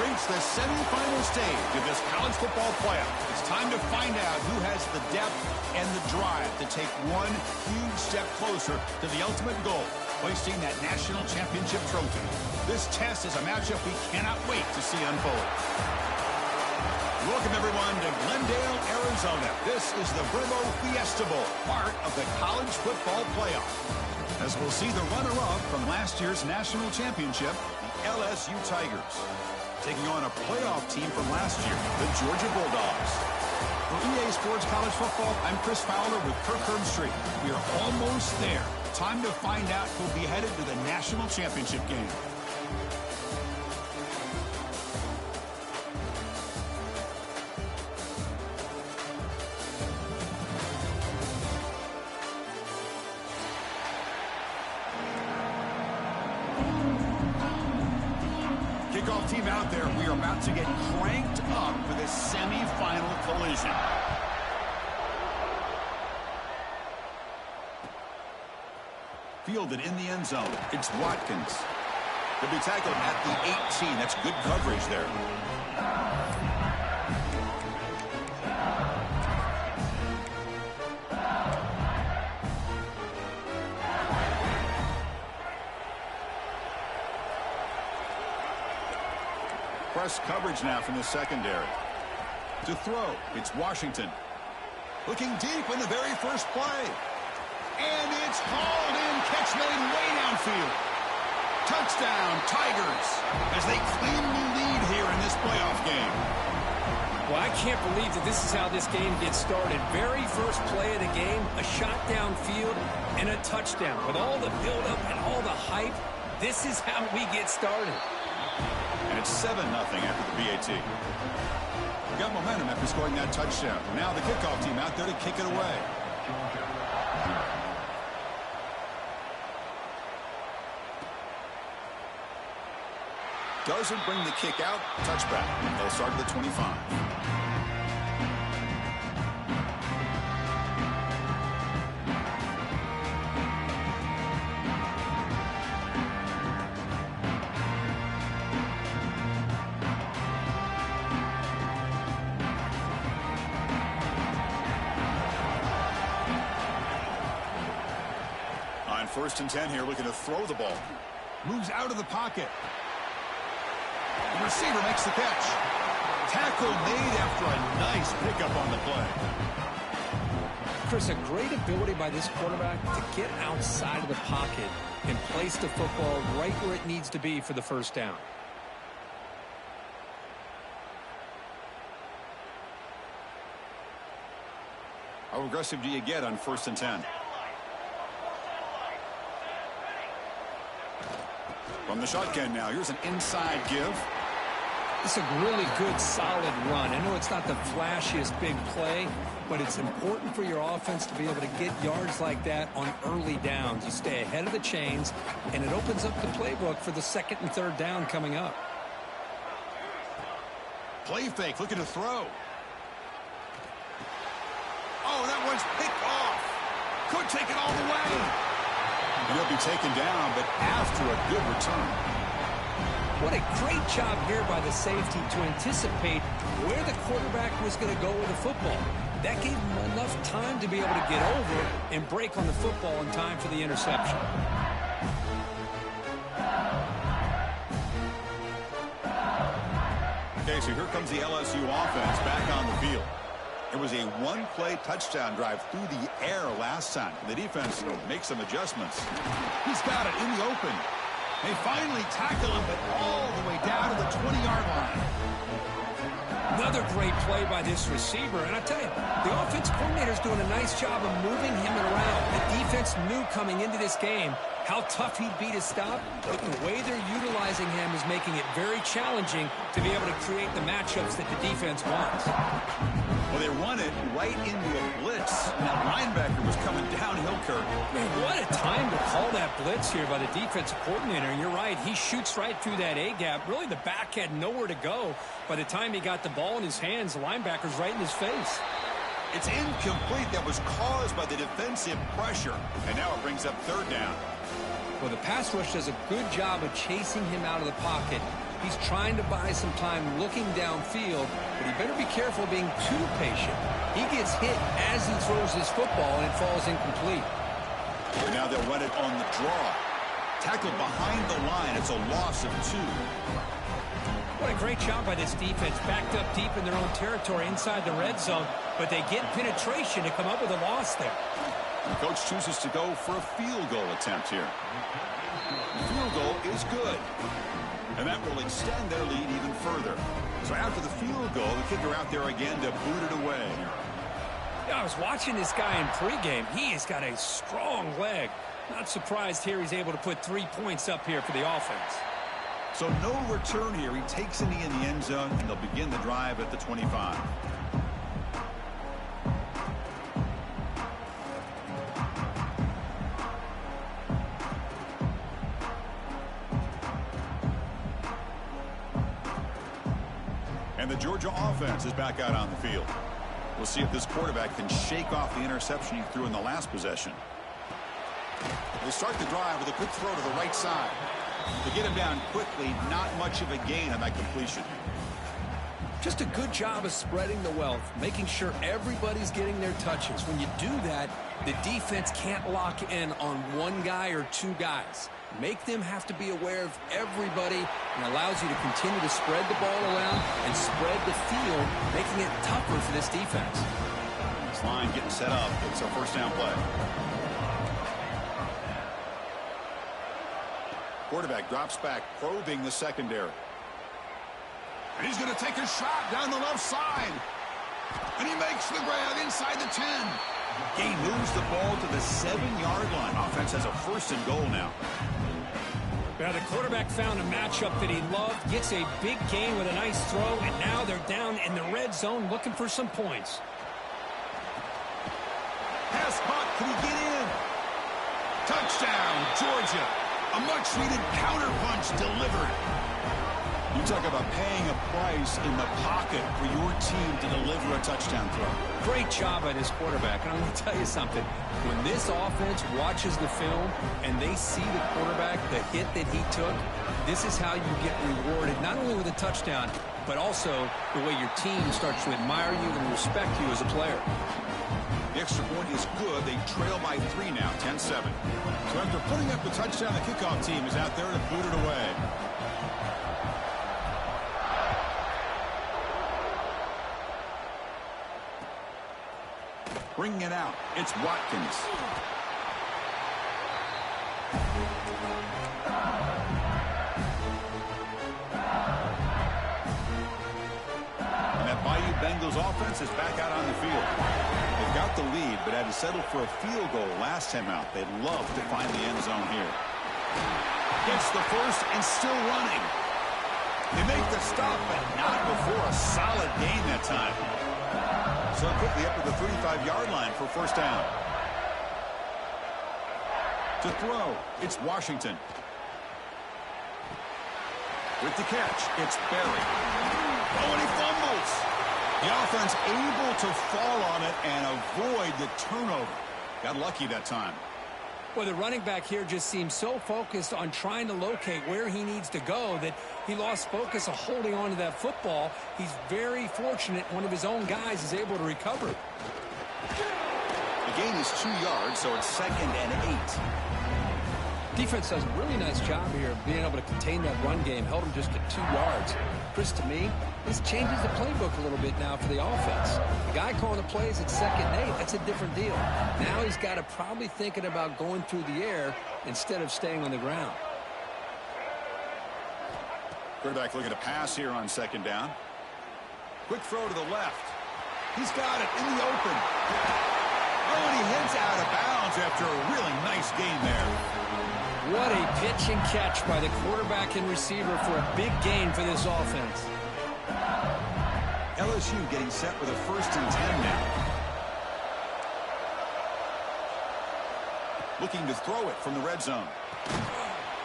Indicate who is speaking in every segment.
Speaker 1: reached the semifinal stage of this college football playoff. It's time to find out who has the depth and the drive to take one huge step closer to the ultimate goal, hoisting that national championship trophy. This test is a matchup we cannot wait to see unfold. Welcome, everyone, to Glendale, Arizona. This is the Verbo Fiesta Bowl, part of the college football playoff. As we'll see the runner-up from last year's national championship, the LSU Tigers, taking on a playoff team from last year, the Georgia Bulldogs. For EA Sports College Football, I'm Chris Fowler with Kirk Herbstreit. We are almost there. Time to find out who'll be headed to the national championship game. Kickoff team out there. We are about to get cranked up for this semi-final collision. Fielded in the end zone. It's Watkins. He'll be tackled at the 18. That's good coverage there. Press coverage now from the secondary. To throw, it's Washington. Looking deep in the very first play. And it's hauled in. Catch made way downfield. Touchdown, Tigers, as they cleanly lead here in this playoff game.
Speaker 2: Well, I can't believe that this is how this game gets started. Very first play of the game, a shot downfield, and a touchdown. With all the buildup and all the hype, this is how we get started.
Speaker 1: And it's 7-0 after the BAT. We got momentum after scoring that touchdown. Now the kickoff team out there to kick it away. Doesn't bring the kick out. Touchback. They'll start at the 25. On 1st and 10 here, looking to throw the ball. Moves out of the pocket. The receiver makes the catch. Tackle made after a nice pickup on the play.
Speaker 2: Chris, a great ability by this quarterback to get outside of the pocket and place the football right where it needs to be for the first down.
Speaker 1: How aggressive do you get on 1st and 10? From the shotgun now, here's an inside give.
Speaker 2: It's a really good, solid run. I know it's not the flashiest big play, but it's important for your offense to be able to get yards like that on early downs. You stay ahead of the chains, and it opens up the playbook for the 2nd and 3rd down coming up.
Speaker 1: Play fake, looking to throw. Oh, that one's picked off. Could take it all the way. And he'll be taken down, but after a good return.
Speaker 2: What a great job here by the safety to anticipate where the quarterback was going to go with the football. That gave him enough time to be able to get over and break on the football in time for the interception.
Speaker 1: Okay, so here comes the LSU offense back on the field. It was a one-play touchdown drive through the air last time. The defense makes some adjustments. He's got it in the open. They finally tackle him, but all the way down to the 20-yard line.
Speaker 2: Another great play by this receiver. And I tell you, the offense coordinator is doing a nice job of moving him around. The defense knew coming into this game how tough he'd be to stop, but the way they're utilizing him is making it very challenging to be able to create the matchups that the defense wants.
Speaker 1: Well, they run it right into a blitz. And that linebacker was coming downhill, Kirk.
Speaker 2: Man, what a time to call that blitz here by the defensive coordinator. And you're right, he shoots right through that A-gap. Really, the back had nowhere to go. By the time he got the ball in his hands, the linebacker's right in his face.
Speaker 1: It's incomplete. That was caused by the defensive pressure. And now it brings up 3rd down.
Speaker 2: Well, the pass rush does a good job of chasing him out of the pocket, He's trying to buy some time looking downfield, but he better be careful being too patient. He gets hit as he throws his football, and it falls incomplete.
Speaker 1: And now they'll run it on the draw. Tackled behind the line. It's a loss of 2.
Speaker 2: What a great job by this defense. Backed up deep in their own territory inside the red zone, but they get penetration to come up with a loss there.
Speaker 1: The coach chooses to go for a field goal attempt here. The field goal is good. And that will extend their lead even further. So after the field goal, the kicker out there again to boot it away.
Speaker 2: Yeah, I was watching this guy in pregame. He has got a strong leg. Not surprised here he's able to put 3 points up here for the offense.
Speaker 1: So no return here. He takes a knee in the end zone, and they'll begin the drive at the 25. And the Georgia offense is back out on the field. We'll see if this quarterback can shake off the interception he threw in the last possession. They start the drive with a quick throw to the right side. They get him down quickly. Not much of a gain on that completion.
Speaker 2: Just a good job of spreading the wealth, making sure everybody's getting their touches. When you do that, the defense can't lock in on one guy or 2 guys. Make them have to be aware of everybody, and allows you to continue to spread the ball around and spread the field, making it tougher for this defense.
Speaker 1: This line getting set up. It's a first down play. Quarterback drops back, probing the secondary. And he's going to take a shot down the left side. And he makes the grab inside the 10. He moves the ball to the 7-yard line. Offense has a first and goal now.
Speaker 2: Now the quarterback found a matchup that he loved, gets a big gain with a nice throw, and now they're down in the red zone looking for some points.
Speaker 1: Pass caught. Can he get in? Touchdown, Georgia. A much-needed counter-punch delivered. You talk about paying a price in the pocket for your team to deliver a touchdown throw.
Speaker 2: Great job by this quarterback. And I'm going to tell you something. When this offense watches the film and they see the quarterback, the hit that he took, this is how you get rewarded, not only with a touchdown, but also the way your team starts to admire you and respect you as a player.
Speaker 1: The extra point is good. They trail by 3 now, 10-7. So after putting up the touchdown, the kickoff team is out there to boot it away. Bringing it out, it's Watkins. And that Bayou Bengals offense is back out on the field. They've got the lead, but had to settle for a field goal last time out. They'd love to find the end zone here. Gets the first and still running. They make the stop, but not before a solid gain that time. So quickly up to the 35-yard line for first down. To throw, it's Washington. With the catch, it's Berry. Oh, and he fumbles. The offense able to fall on it and avoid the turnover. Got lucky that time.
Speaker 2: Well, the running back here just seems so focused on trying to locate where he needs to go that he lost focus of holding on to that football. He's very fortunate one of his own guys is able to recover.
Speaker 1: The gain is 2 yards, so it's 2nd and 8.
Speaker 2: Defense does a really nice job here of being able to contain that run game, held him just to 2 yards. Chris, to me, this changes the playbook a little bit now for the offense. The guy calling the plays at 2nd and 8, that's a different deal. Now he's got to probably thinking about going through the air instead of staying on the ground.
Speaker 1: Quarterback looking to pass here on 2nd down. Quick throw to the left. He's got it in the open. Oh, and he heads out of bounds after a really nice gain there.
Speaker 2: What a pitch and catch by the quarterback and receiver for a big gain for this offense.
Speaker 1: LSU getting set with a 1st and 10 now. Looking to throw it from the red zone.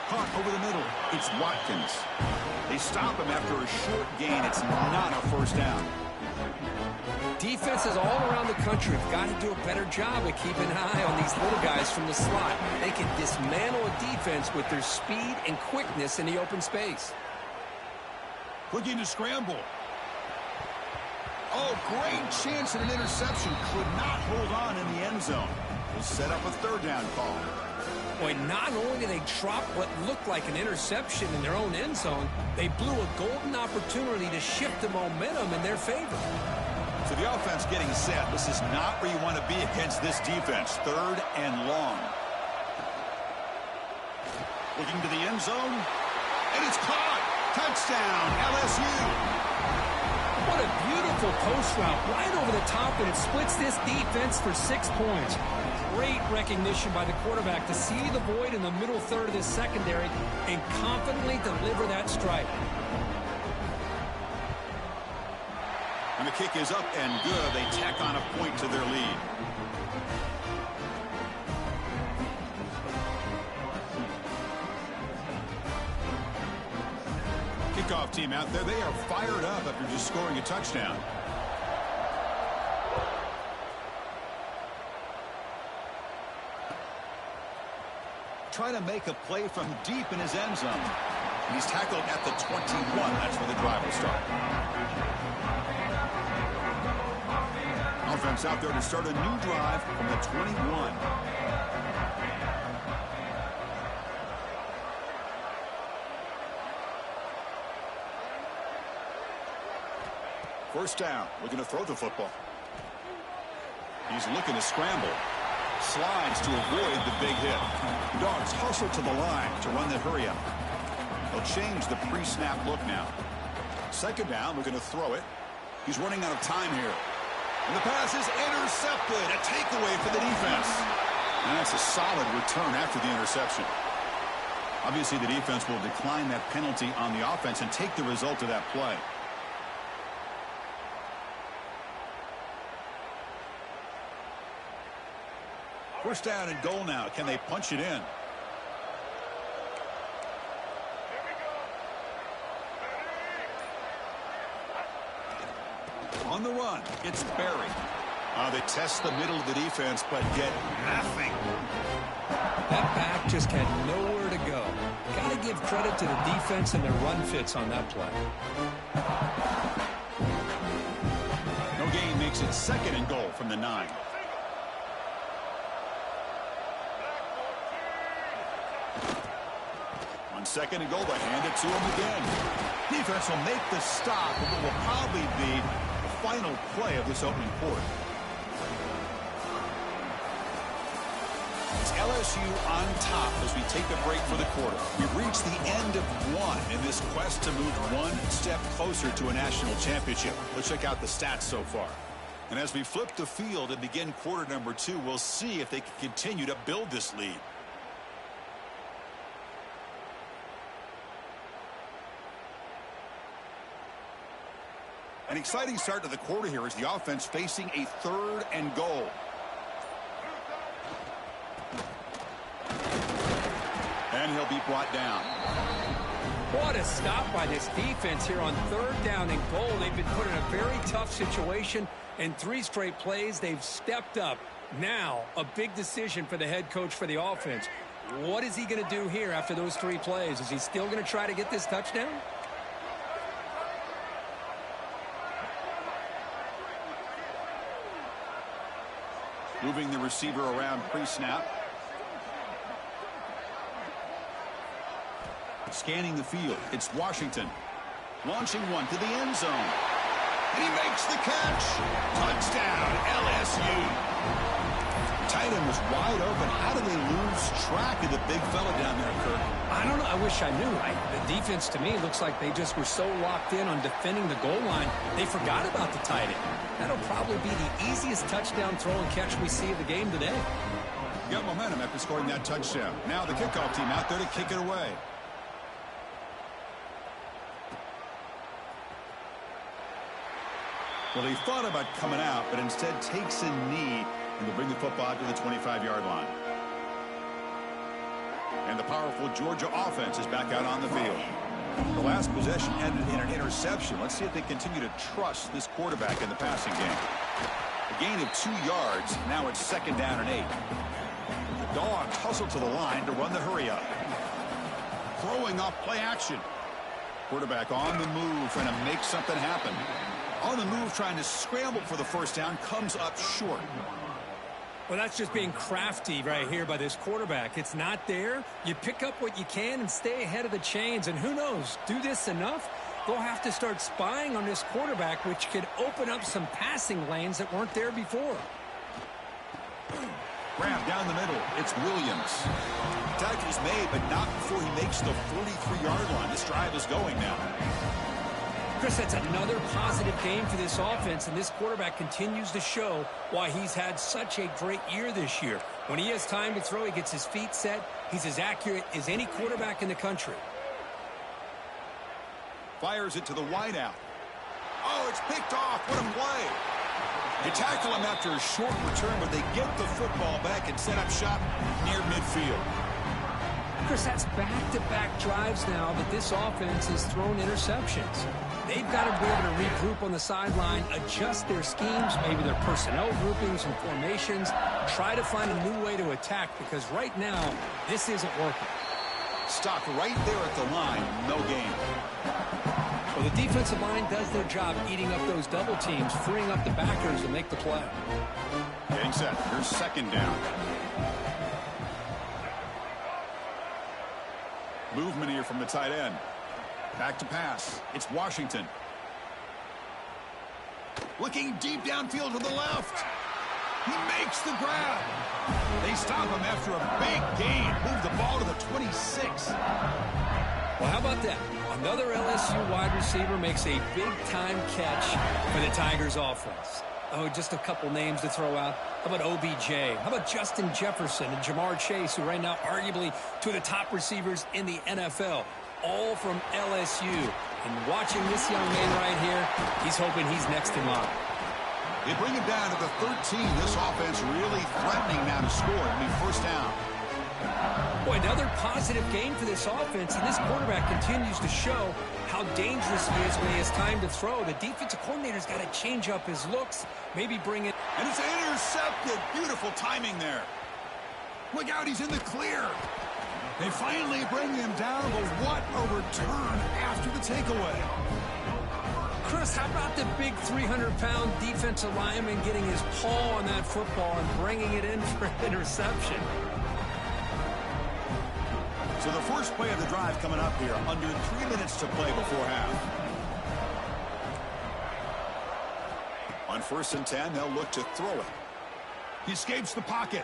Speaker 1: Caught over the middle. It's Watkins. They stop him after a short gain. It's not a first down.
Speaker 2: Defenses all around the country have got to do a better job of keeping an eye on these little guys from the slot. They can dismantle a defense with their speed and quickness in the open space.
Speaker 1: Looking to scramble. Oh, great chance at an interception. Could not hold on in the end zone. Will set up a third down call.
Speaker 2: Boy, not only did they drop what looked like an interception in their own end zone, they blew a golden opportunity to shift the momentum in their favor.
Speaker 1: So the offense getting set. This is not where you want to be against this defense. Third and long. Looking to the end zone. And it's caught. Touchdown, LSU.
Speaker 2: What a beautiful post route right over the top, and it splits this defense for 6 points. Great recognition by the quarterback to see the void in the middle third of this secondary and confidently deliver that strike.
Speaker 1: And the kick is up and good. They tack on a point to their lead. Kickoff team out there. They are fired up after just scoring a touchdown. Trying to make a play from deep in his end zone. He's tackled at the 21. That's where the drive will start. Offense out there to start a new drive from the 21. First down. Looking to throw the football. He's looking to scramble. Slides to avoid the big hit. Dogs hustle to the line to run the hurry up. They'll change the pre-snap look now. Second down, looking to throw it. He's running out of time here. And the pass is intercepted. A takeaway for the defense. And that's a solid return after the interception. Obviously, the defense will decline that penalty on the offense and take the result of that play. First down and goal now. Can they punch it in? On the run, it's Barry. They test the middle of the defense, but get nothing.
Speaker 2: That back just had nowhere to go. Got to give credit to the defense and their run fits on that play.
Speaker 1: No gain makes it second and goal from the 9. On second and goal, they hand it to him again. Defense will make the stop, but what will probably be the final play of this opening quarter. It's LSU on top as we take a break for the quarter. We've reached the end of one in this quest to move one step closer to a national championship. Let's check out the stats so far. And as we flip the field and begin quarter number 2, we'll see if they can continue to build this lead. An exciting start to the quarter here as the offense facing a third and goal. And he'll be brought down.
Speaker 2: What a stop by this defense here on third down and goal. They've been put in a very tough situation, and 3 straight plays they've stepped up. Now, a big decision for the head coach for the offense. What is he going to do here after those 3 plays? Is he still going to try to get this touchdown?
Speaker 1: Moving the receiver around pre-snap. Scanning the field. It's Washington. Launching one to the end zone. And he makes the catch. Touchdown, LSU. Tight end was wide open. How do they lose track of the big fella down there, Kirk?
Speaker 2: I don't know. I wish I knew. The defense, to me, looks like they just were so locked in on defending the goal line, they forgot about the tight end. That'll probably be the easiest touchdown throw and catch we see of the game today.
Speaker 1: Got momentum after scoring that touchdown. Now the kickoff team out there to kick it away. Well, he thought about coming out, but instead takes a knee and will bring the football to the 25-yard line. And the powerful Georgia offense is back out on the field. The last possession ended in an interception. Let's see if they continue to trust this quarterback in the passing game. A gain of 2 yards. Now it's second down and 8. The Dogs hustle to the line to run the hurry up. Throwing off play action. Quarterback on the move, trying to make something happen. On the move, trying to scramble for the first down, comes up short.
Speaker 2: Well, that's just being crafty right here by this quarterback. It's not there. You pick up what you can and stay ahead of the chains. And who knows, do this enough, they'll have to start spying on this quarterback, which could open up some passing lanes that weren't there before.
Speaker 1: Grab down the middle. It's Williams. Tackle's made, but not before he makes the 43-yard line. This drive is going now.
Speaker 2: Chris, that's another positive game for this offense, and this quarterback continues to show why he's had such a great year this year. When he has time to throw, he gets his feet set. He's as accurate as any quarterback in the country.
Speaker 1: Fires it to the wideout. Oh, it's picked off. What a play. They tackle him after a short return, but they get the football back and set up shop near midfield.
Speaker 2: Chris, that's back-to-back drives now that this offense has thrown interceptions. They've got to be able to regroup on the sideline, adjust their schemes, maybe their personnel groupings and formations, try to find a new way to attack, because right now, this isn't working.
Speaker 1: Stopped right there at the line, no gain.
Speaker 2: Well, the defensive line does their job eating up those double teams, freeing up the backers to make the play.
Speaker 1: Getting set. Here's second down. Movement here from the tight end. Back to pass. It's Washington. Looking deep downfield to the left. He makes the grab. They stop him after a big gain. Move the ball to the 26.
Speaker 2: Well, how about that? Another LSU wide receiver makes a big-time catch for the Tigers offense. Oh, just a couple names to throw out. How about OBJ? How about Justin Jefferson and Jamar Chase, who right now arguably two of the top receivers in the NFL, all from LSU. And watching this young man right here, he's hoping he's next in line.
Speaker 1: They bring him down to the 13. This offense really threatening now to score. It'll be first down.
Speaker 2: Boy, another positive game for this offense, and this quarterback continues to show how dangerous he is when he has time to throw. The defensive coordinator's got to change up his looks, maybe bring it.
Speaker 1: And it's intercepted. Beautiful timing there. Look out, he's in the clear. They finally bring him down, but what a return after the takeaway.
Speaker 2: Chris, how about the big 300-pound defensive lineman getting his paw on that football and bringing it in for an interception?
Speaker 1: So the first play of the drive coming up here, under 3 minutes to play before half. On 1st and 10, they'll look to throw it. He escapes the pocket.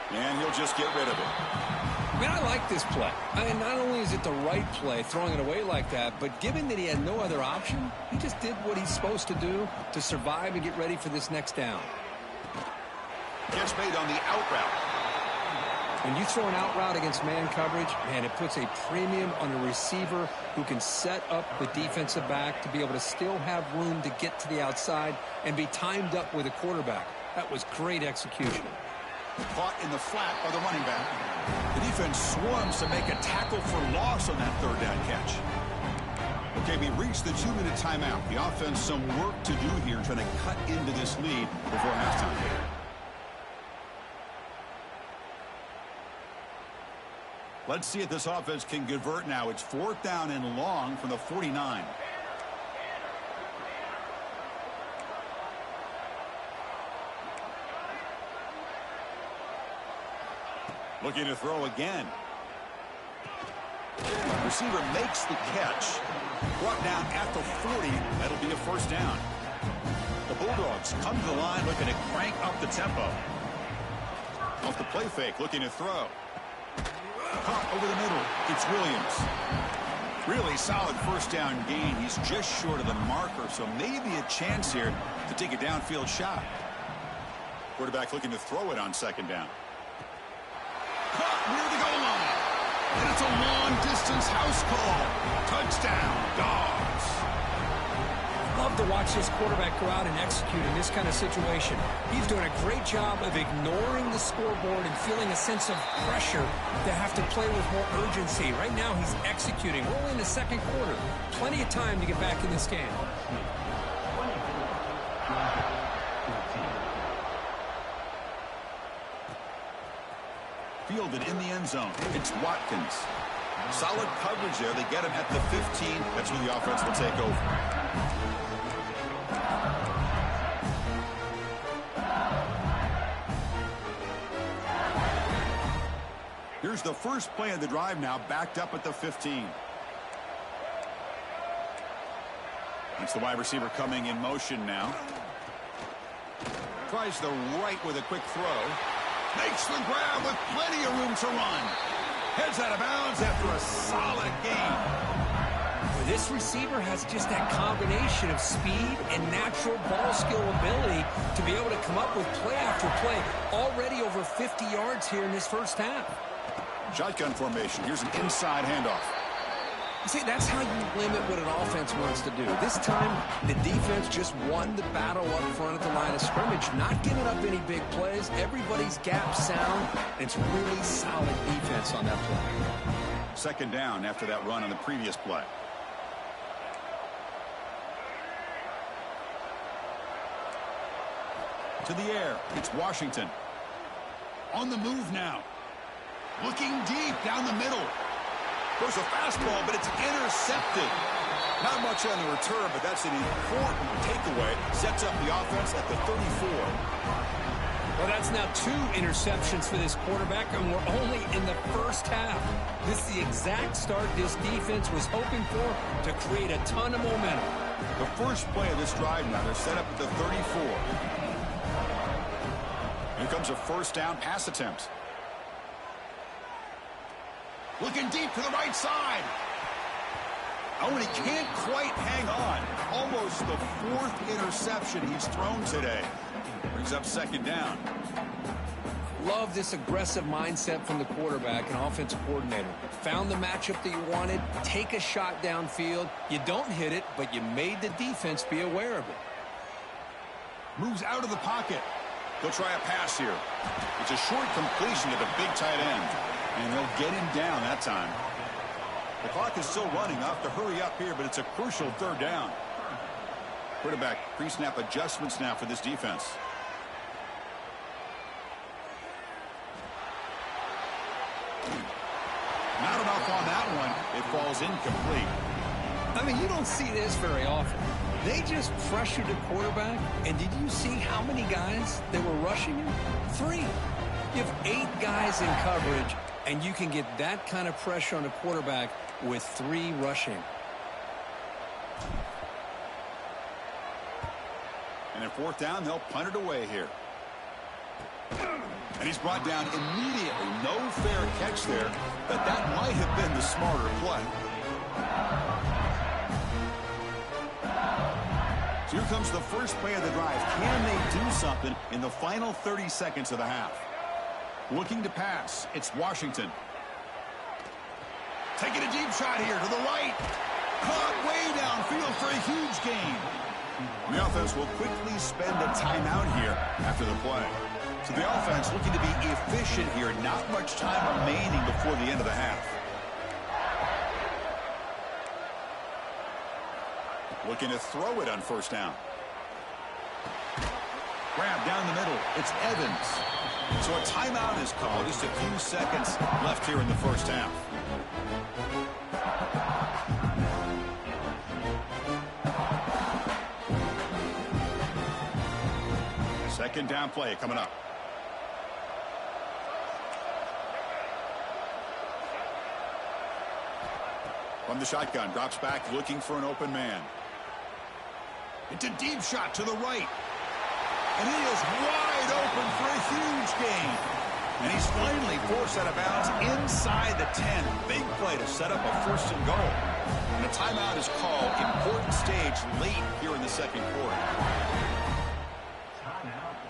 Speaker 1: And he'll just get rid of it.
Speaker 2: I mean, I like this play. I mean, not only is it the right play, throwing it away like that, but given that he had no other option, he just did what he's supposed to do to survive and get ready for this next down.
Speaker 1: Catch made on the out route.
Speaker 2: When you throw an out route against man coverage, man, it puts a premium on a receiver who can set up the defensive back to be able to still have room to get to the outside and be timed up with a quarterback. That was great execution.
Speaker 1: Caught in the flat by the running back. The defense swarms to make a tackle for loss on that third down catch. Okay, we reached the 2-minute timeout. The offense some work to do here, trying to cut into this lead before halftime. Let's see if this offense can convert now. It's 4th down and long from the 49. Looking to throw again. Receiver makes the catch. Brought down at the 40. That'll be a first down. The Bulldogs come to the line looking to crank up the tempo. Off the play fake, looking to throw. Caught over the middle. It's Williams. Really solid first down gain. He's just short of the marker, so maybe a chance here to take a downfield shot. Quarterback looking to throw it on second down. Caught near the goal line. And it's a long-distance house call. Touchdown, Dogs.
Speaker 2: Love to watch this quarterback go out and execute in this kind of situation. He's doing a great job of ignoring the scoreboard and feeling a sense of pressure to have to play with more urgency. Right now, he's executing. We're only in the second quarter. Plenty of time to get back in this game.
Speaker 1: Fielded in the end zone. It's Watkins. Solid coverage there. They get him at the 15. That's where the offense will take over. Here's the first play of the drive now, backed up at the 15. It's the wide receiver coming in motion now. Tries the right with a quick throw. Makes the grab with plenty of room to run. Heads out of bounds after a solid gain.
Speaker 2: This receiver has just that combination of speed and natural ball skill ability to be able to come up with play after play. Already over 50 yards here in this first half.
Speaker 1: Shotgun formation. Here's an inside handoff.
Speaker 2: See, that's how you limit what an offense wants to do. This time, the defense just won the battle up front at the line of scrimmage, not giving up any big plays. Everybody's gap sound. It's really solid defense on that play.
Speaker 1: Second down after that run on the previous play. To the air. It's Washington. On the move now. Looking deep down the middle. There's a fastball, but it's intercepted. Not much on the return, but that's an important takeaway. Sets up the offense at the 34.
Speaker 2: Well, that's now 2 interceptions for this quarterback, and we're only in the first half. This is the exact start this defense was hoping for to create a ton of momentum.
Speaker 1: The first play of this drive now, they're set up at the 34. Here comes a first down pass attempt. Looking deep to the right side. Oh, and he can't quite hang on. Almost the 4th interception he's thrown today. Brings up second down.
Speaker 2: Love this aggressive mindset from the quarterback and offensive coordinator. Found the matchup that you wanted. Take a shot downfield. You don't hit it, but you made the defense be aware of it.
Speaker 1: Moves out of the pocket. They'll try a pass here. It's a short completion to the big tight end. And they'll get him down that time. The clock is still running. Off to hurry up here, but it's a crucial third down. Quarterback pre-snap adjustments now for this defense. Not enough on that one. It falls incomplete.
Speaker 2: I mean, you don't see this very often. They just pressured the quarterback, and did you see how many guys they were rushing him? 3. You have 8 guys in coverage, and you can get that kind of pressure on a quarterback with 3 rushing.
Speaker 1: And in fourth down, they'll punt it away here. And he's brought down immediately. No fair catch there, but that might have been the smarter play. So here comes the first play of the drive. Can they do something in the final 30 seconds of the half? Looking to pass. It's Washington. Taking a deep shot here to the right. Caught way downfield for a huge gain. The offense will quickly spend a timeout here after the play. So the offense looking to be efficient here. Not much time remaining before the end of the half. Looking to throw it on first down. Grab down the middle. It's Evans. So a timeout is called. Just a few seconds left here in the first half. Second down play coming up. From the shotgun, drops back looking for an open man. It's a deep shot to the right. And he is wide open for a huge gain. And he's finally forced out of bounds inside the 10. Big play to set up a first and goal. And a timeout is called. Important stage late here in the second quarter.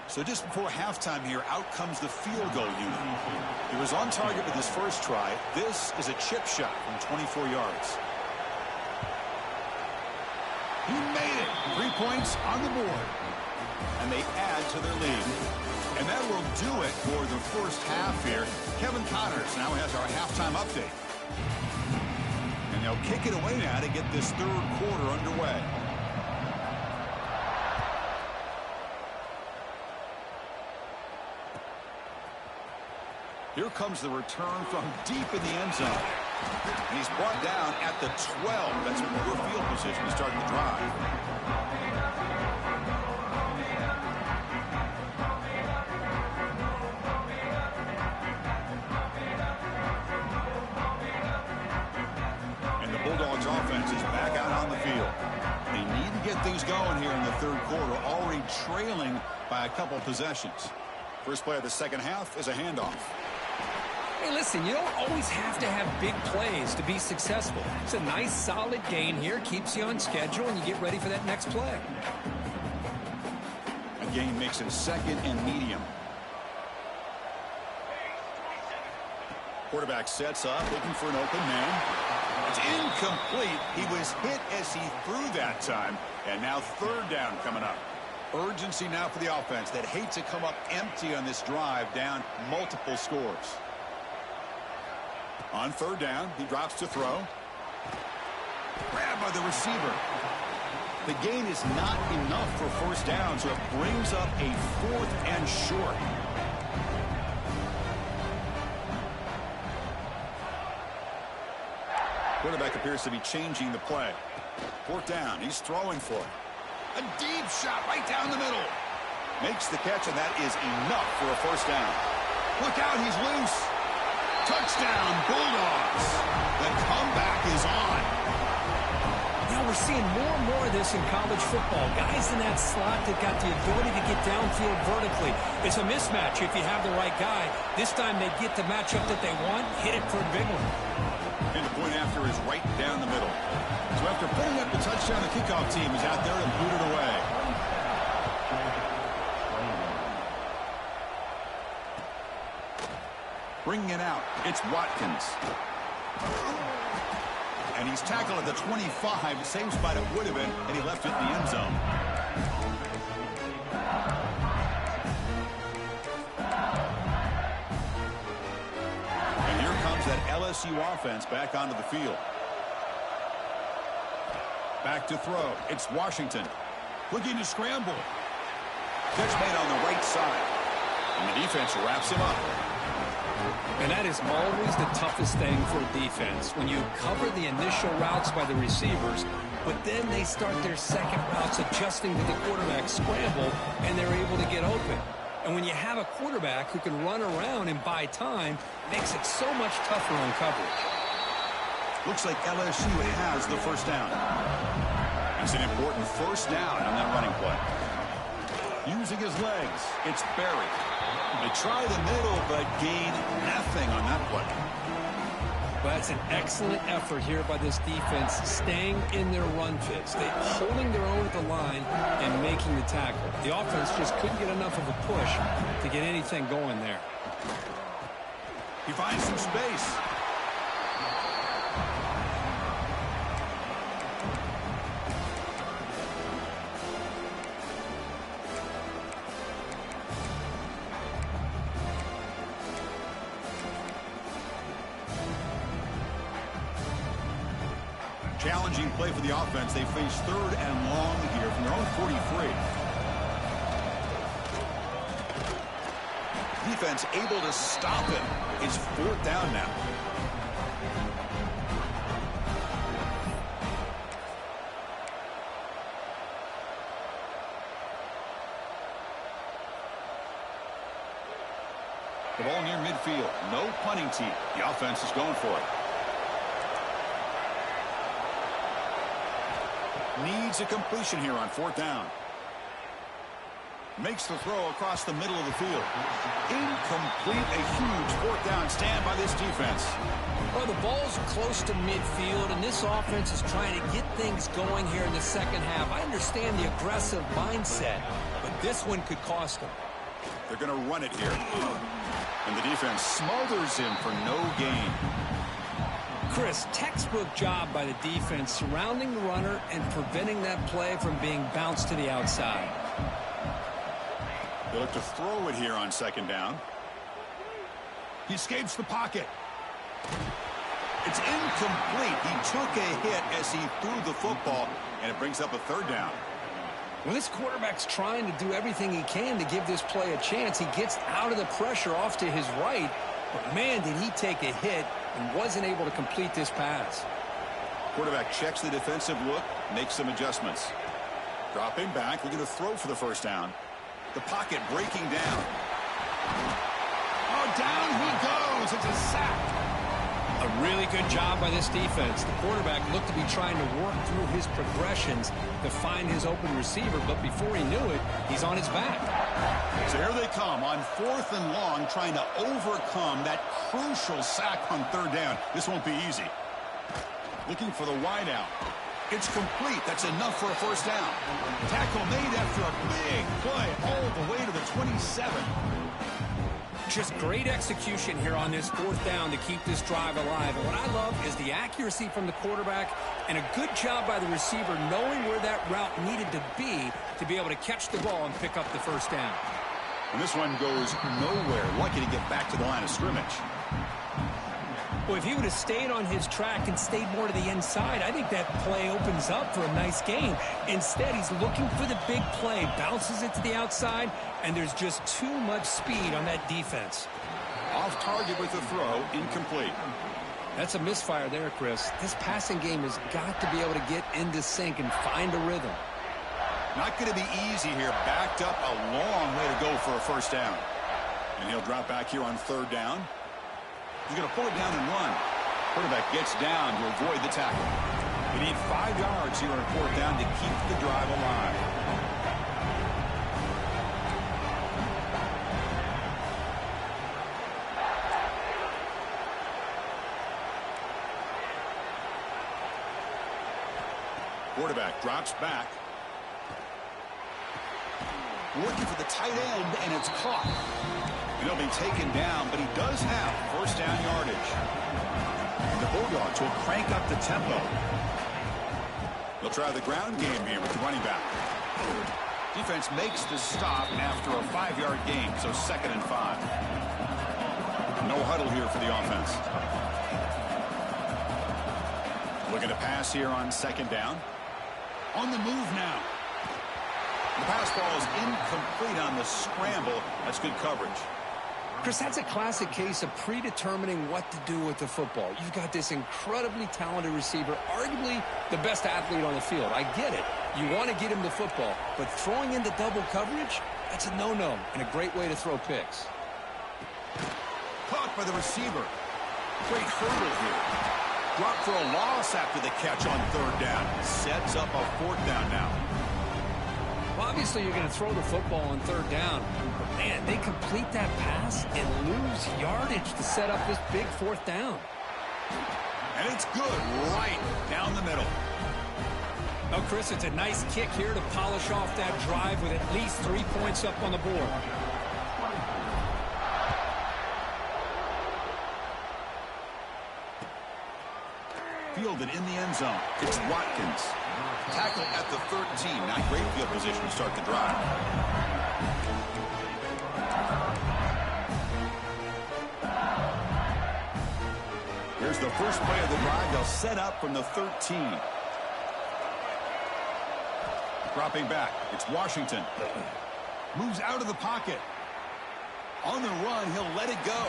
Speaker 1: So just before halftime here, out comes the field goal unit. He was on target with his first try. This is a chip shot from 24 yards. He made it. 3 points on the board. And they add to their lead. And that will do it for the first half here. Kevin Connors now has our halftime update. And they'll kick it away now to get this third quarter underway. Here comes the return from deep in the end zone. And he's brought down at the 12. That's a poor field position to start the drive. And the Bulldogs offense is back out on the field. They need to get things going here in the third quarter, already trailing by a couple possessions. First play of the second half is a handoff.
Speaker 2: Hey, listen, you don't always have to have big plays to be successful. It's a nice, solid gain here, keeps you on schedule, and you get ready for that next play.
Speaker 1: A gain makes it second and medium. Quarterback sets up, looking for an open man. It's incomplete. He was hit as he threw that time. And now third down coming up. Urgency now for the offense that hates to come up empty on this drive, down multiple scores. On third down, he drops to throw. Grabbed by the receiver. The gain is not enough for first down, so it brings up a 4th and short. Quarterback appears to be changing the play. 4th down, he's throwing for it. A deep shot right down the middle. Makes the catch, and that is enough for a first down. Look out, he's loose. Touchdown, Bulldogs. The comeback is on.
Speaker 2: Now we're seeing more and more of this in college football. Guys in that slot that got the ability to get downfield vertically. It's a mismatch if you have the right guy. This time they get the matchup that they want, hit it for a big one.
Speaker 1: And the point after is right down the middle. So after putting up the touchdown, the kickoff team is out there and boot it away. Bringing it out, it's Watkins. And he's tackled at the 25, same spot it would have been, and he left it in the end zone. And here comes that LSU offense back onto the field. Back to throw. It's Washington. Looking to scramble. Catch made on the right side. And the defense wraps him up.
Speaker 2: And that is always the toughest thing for a defense. When you cover the initial routes by the receivers, but then they start their second routes adjusting to the quarterback scramble, and they're able to get open. And when you have a quarterback who can run around and buy time, it makes it so much tougher on coverage.
Speaker 1: Looks like LSU has the first down. It's an important first down on that running play. Using his legs, it's Berry. They try the middle, but gain nothing on that play.
Speaker 2: But that's an excellent effort here by this defense, staying in their run fits. They're holding their own at the line and making the tackle. The offense just couldn't get enough of a push to get anything going there.
Speaker 1: He finds some space. Challenging play for the offense. They face third and long here from their own 43. Defense able to stop him. It's 4th down now. The ball near midfield. No punting team. The offense is going for it. Needs a completion here on 4th down. Makes the throw across the middle of the field. Incomplete. A huge 4th down stand by this defense.
Speaker 2: Well, the ball's close to midfield, and this offense is trying to get things going here in the second half. I understand the aggressive mindset, but this one could cost them.
Speaker 1: They're going to run it here. And the defense smothers him for no gain.
Speaker 2: Chris, textbook job by the defense surrounding the runner and preventing that play from being bounced to the outside.
Speaker 1: They look to throw it here on second down. He escapes the pocket. It's incomplete. He took a hit as he threw the football, and it brings up a 3rd down.
Speaker 2: When this quarterback's trying to do everything he can to give this play a chance, he gets out of the pressure off to his right, But man, did he take a hit and wasn't able to complete this pass.
Speaker 1: Quarterback checks the defensive look, makes some adjustments. Dropping back, looking to throw for the first down. The pocket breaking down. Oh, down he goes. It's a sack.
Speaker 2: A really good job by this defense. The quarterback looked to be trying to work through his progressions to find his open receiver, but before he knew it, he's on his back.
Speaker 1: So here they come on 4th and long, trying to overcome that crucial sack on 3rd down. This won't be easy. Looking for the wide out. It's complete. That's enough for a first down. Tackle made after a big play all the way to the 27.
Speaker 2: Just great execution here on this 4th down to keep this drive alive. And what I love is the accuracy from the quarterback and a good job by the receiver knowing where that route needed to be able to catch the ball and pick up the first down.
Speaker 1: And this one goes nowhere. Lucky to get back to the line of scrimmage.
Speaker 2: Well, if he would have stayed on his track and stayed more to the inside, I think that play opens up for a nice gain. Instead, he's looking for the big play, bounces it to the outside, and there's just too much speed on that defense.
Speaker 1: Off target with the throw, incomplete.
Speaker 2: That's a misfire there, Chris. This passing game has got to be able to get into sync and find a rhythm.
Speaker 1: Not going to be easy here. Backed up a long way to go for a first down. And he'll drop back here on 3rd down. He's going to pull it down and run. Quarterback gets down to avoid the tackle. You need 5 yards here on 4th down to keep the drive alive. Quarterback drops back. Working for the tight end, and it's caught. And he'll be taken down, but he does have first down yardage. And the Bulldogs will crank up the tempo. They'll try the ground game here with the running back. Defense makes the stop after a 5-yard gain, so 2nd and 5. No huddle here for the offense. Looking to pass here on 2nd down. On the move now. The pass ball is incomplete on the scramble. That's good coverage.
Speaker 2: Chris, that's a classic case of predetermining what to do with the football. You've got this incredibly talented receiver, arguably the best athlete on the field. I get it. You want to get him the football, but throwing into double coverage, that's a no-no and a great way to throw picks.
Speaker 1: Caught by the receiver. Great hurdle here. Dropped for a loss after the catch on 3rd down. Sets up a 4th down now.
Speaker 2: Well, obviously, you're going to throw the football on 3rd down. But, man, they complete that pass and lose yardage to set up this big 4th down.
Speaker 1: And it's good right down the middle.
Speaker 2: Oh, Chris, it's a nice kick here to polish off that drive with at least 3 points up on the board.
Speaker 1: Fielded in the end zone. It's Watkins. Tackle at the 13. Not great field position to start the drive. Here's the first play of the drive. They'll set up from the 13. Dropping back. It's Washington. Moves out of the pocket. On the run, he'll let it go.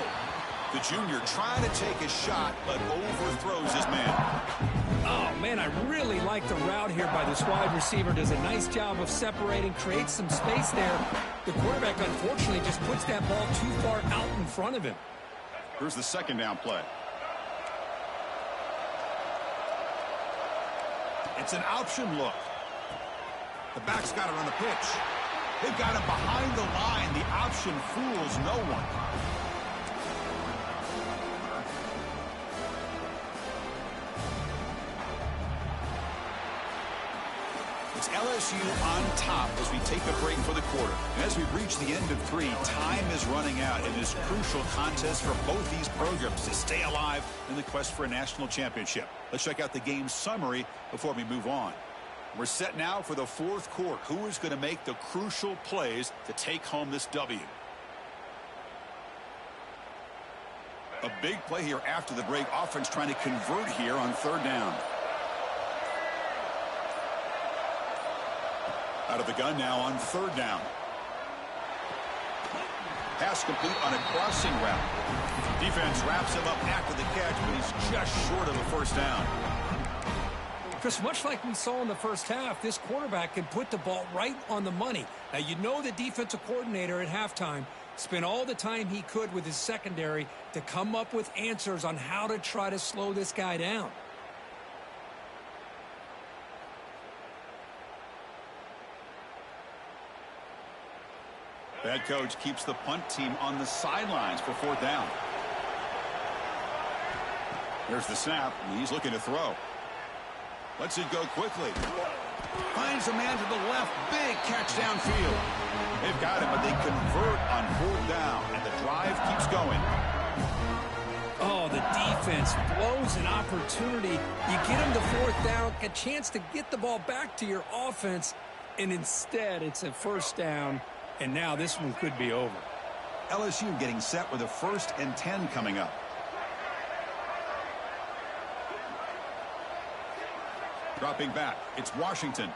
Speaker 1: The junior trying to take a shot, but overthrows his man.
Speaker 2: Oh, man, I really like the route here by this wide receiver. Does a nice job of separating, creates some space there. The quarterback, unfortunately, just puts that ball too far out in front of him.
Speaker 1: Here's the 2nd down play. It's an option look. The back's got it on the pitch. They've got him behind the line. The option fools no one. It's LSU on top as we take a break for the quarter. And as we reach the end of 3, time is running out in this crucial contest for both these programs to stay alive in the quest for a national championship. Let's check out the game summary before we move on. We're set now for the 4th quarter. Who is going to make the crucial plays to take home this W? A big play here after the break. Offense trying to convert here on 3rd down. Out of the gun now on 3rd down. Pass complete on a crossing route. Defense wraps him up after the catch, but he's just short of a first down.
Speaker 2: Chris, much like we saw in the first half, this quarterback can put the ball right on the money. Now, you know the defensive coordinator at halftime spent all the time he could with his secondary to come up with answers on how to try to slow this guy down.
Speaker 1: The head coach keeps the punt team on the sidelines for fourth down. Here's the snap, and he's looking to throw. Lets it go quickly. Finds a man to the left. Big catch downfield. They've got him, but they convert on fourth down, and the drive keeps going.
Speaker 2: Oh, the defense blows an opportunity. You get him to fourth down, a chance to get the ball back to your offense, and instead it's a first down, and now this one could be over.
Speaker 1: LSU getting set with a 1st and 10 coming up. Dropping back, it's Washington.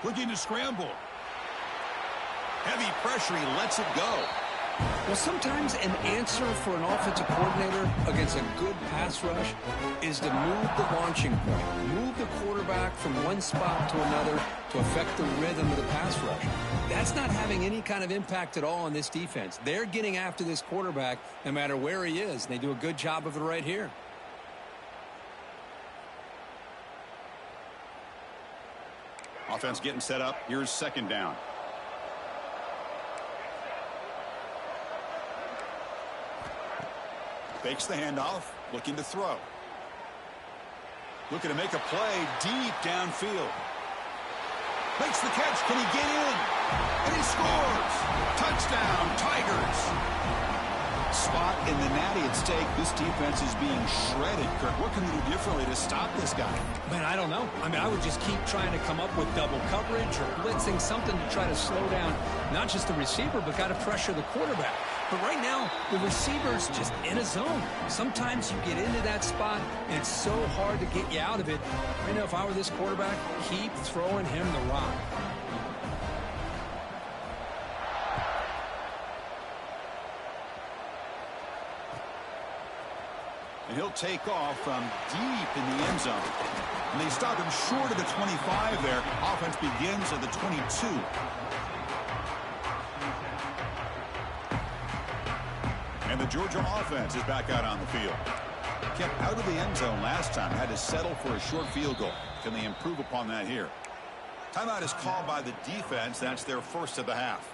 Speaker 1: Looking to scramble. Heavy pressure, he lets it go.
Speaker 2: Well, sometimes an answer for an offensive coordinator against a good pass rush is to move the launching point, move the quarterback from one spot to another to affect the rhythm of the pass rush. That's not having any kind of impact at all on this defense. They're getting after this quarterback no matter where he is, and they do a good job of it right here.
Speaker 1: Offense getting set up. Here's second down. Fakes the handoff. Looking to throw. Looking to make a play deep downfield. Makes the catch. Can he get in? And he scores. Touchdown, Tigers. Spot in the natty at stake. This defense is being shredded. Kirk, what can we do differently to stop this guy?
Speaker 2: Man, I don't know. I mean, I would just keep trying to come up with double coverage or blitzing, something to try to slow down not just the receiver, but got to pressure the quarterback. But right now, the receiver's just in a zone. Sometimes you get into that spot, and it's so hard to get you out of it. I know if I were this quarterback, keep throwing him the rock.
Speaker 1: And he'll take off from deep in the end zone. And they stop him short of the 25 there. Offense begins at the 22. And the Georgia offense is back out on the field. Kept out of the end zone last time. Had to settle for a short field goal. Can they improve upon that here? Timeout is called by the defense. That's their first of the half.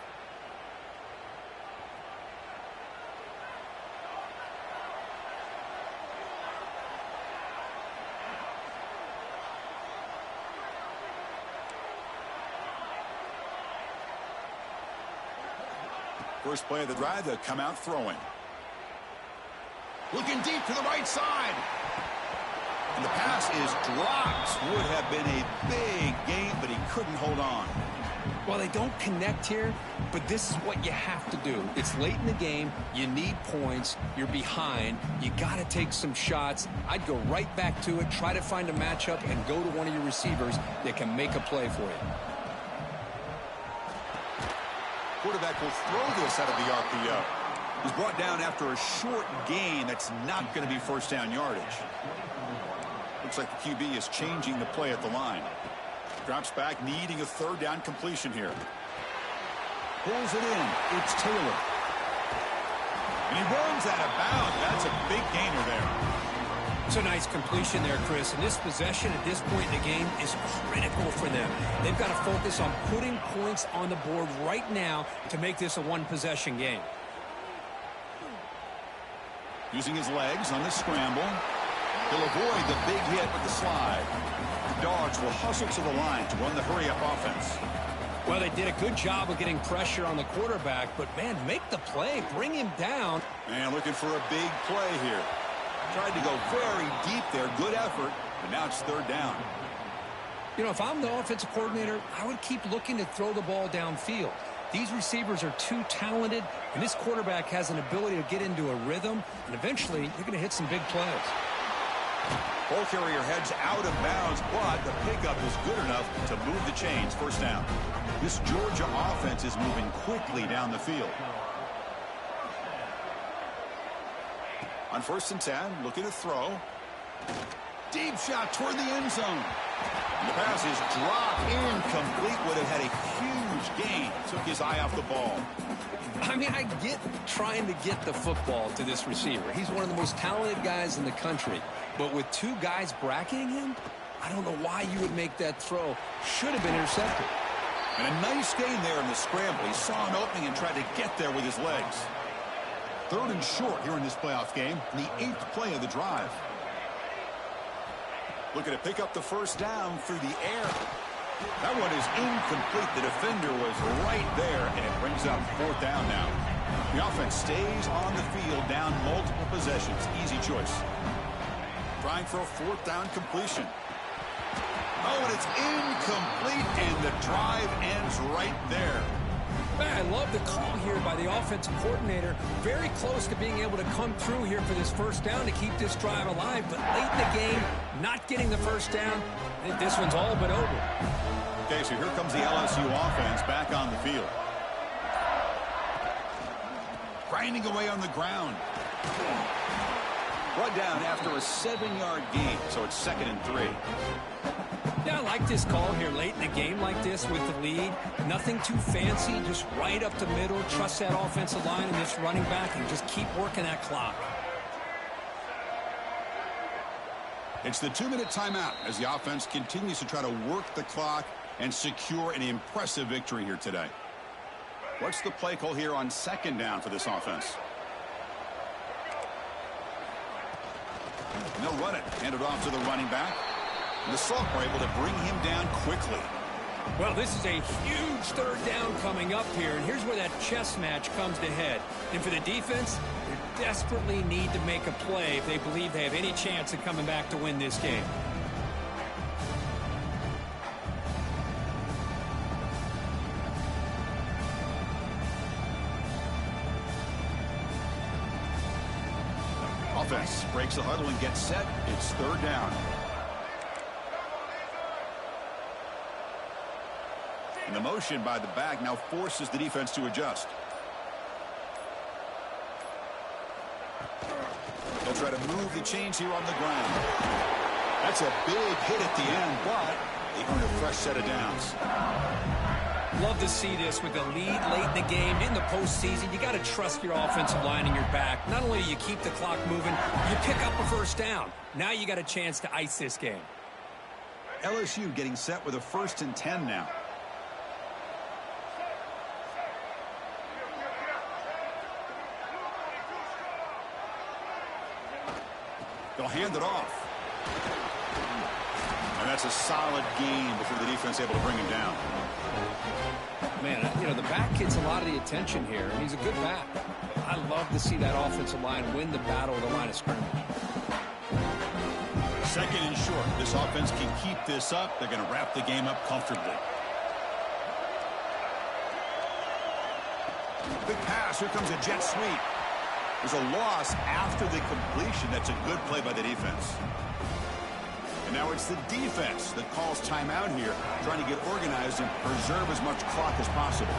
Speaker 1: First play of the drive, they'll come out throwing. Looking deep to the right side. And the pass is dropped. Would have been a big gain, but he couldn't hold on.
Speaker 2: Well, they don't connect here, but this is what you have to do. It's late in the game. You need points. You're behind. You got to take some shots. I'd go right back to it, try to find a matchup, and go to one of your receivers that can make a play for you.
Speaker 1: Quarterback will throw this out of the RPO. He's brought down after a short gain. That's not going to be first down yardage. Looks like the QB is changing the play at the line. Drops back, needing a third down completion here. Pulls it in. It's Taylor. And he runs out of bounds. That's a big gainer there.
Speaker 2: It's a nice completion there, Chris. And this possession at this point in the game is critical for them. They've got to focus on putting points on the board right now to make this a one-possession game.
Speaker 1: Using his legs on the scramble. He'll avoid the big hit with the slide. The Dogs will hustle to the line to run the hurry-up offense.
Speaker 2: Well, they did a good job of getting pressure on the quarterback, but, man, make the play. Bring him down.
Speaker 1: Man, looking for a big play here. Tried to go very deep there. Good effort, but now it's third down.
Speaker 2: You know, if I'm the offensive coordinator, I would keep looking to throw the ball downfield. These receivers are too talented, and this quarterback has an ability to get into a rhythm, and eventually you're going to hit some big plays.
Speaker 1: Ball carrier heads out of bounds, but the pickup is good enough to move the chains. First down. This Georgia offense is moving quickly down the field. On 1st and 10, looking to throw. Deep shot toward the end zone. And the pass is dropped incomplete. Would have had a huge gain. Took his eye off the ball.
Speaker 2: I mean, I get trying to get the football to this receiver. He's one of the most talented guys in the country. But with two guys bracketing him, I don't know why you would make that throw. Should have been intercepted.
Speaker 1: And a nice gain there in the scramble. He saw an opening and tried to get there with his legs. 3rd and short here in this playoff game. The 8th play of the drive. Looking to pick up the first down through the air. That one is incomplete. The defender was right there, and it brings up 4th down now. The offense stays on the field, down multiple possessions. Easy choice. Trying for a 4th down completion. Oh, and it's incomplete, and the drive ends right there.
Speaker 2: Man, I love the call here by the offensive coordinator. Very close to being able to come through here for this first down to keep this drive alive. But late in the game, not getting the first down, I think this one's all but over.
Speaker 1: Okay, so here comes the LSU offense back on the field. Grinding away on the ground. Brought down after a 7-yard gain, so it's 2nd and 3.
Speaker 2: Yeah, I like this call here late in the game like this with the lead. Nothing too fancy, just right up the middle. Trust that offensive line and this running back and just keep working that clock.
Speaker 1: It's the 2-minute timeout as the offense continues to try to work the clock and secure an impressive victory here today. What's the play call here on 2nd down for this offense? And they'll run it. Hand it off to the running back. And the Salk were able to bring him down quickly.
Speaker 2: Well, this is a huge 3rd down coming up here, and here's where that chess match comes to head. And for the defense, they desperately need to make a play if they believe they have any chance of coming back to win this game.
Speaker 1: Offense breaks the huddle and gets set. It's 3rd down. And the motion by the back now forces the defense to adjust. They'll try to move the chains here on the ground. That's a big hit at the end, but they earn a fresh set of downs.
Speaker 2: Love to see this with a lead late in the game. In the postseason, you got to trust your offensive line and your back. Not only do you keep the clock moving, you pick up a first down. Now you got a chance to ice this game.
Speaker 1: LSU getting set with a 1st and 10 now. They'll hand it off. And that's a solid gain before the defense able to bring him down.
Speaker 2: Man, you know, the back gets a lot of the attention here, and he's a good back. I love to see that offensive line win the battle of the line of scrimmage.
Speaker 1: 2nd and short. This offense can keep this up. They're going to wrap the game up comfortably. Big pass. Here comes a jet sweep. There's a loss after the completion. That's a good play by the defense. And now it's the defense that calls timeout here, trying to get organized and preserve as much clock as possible.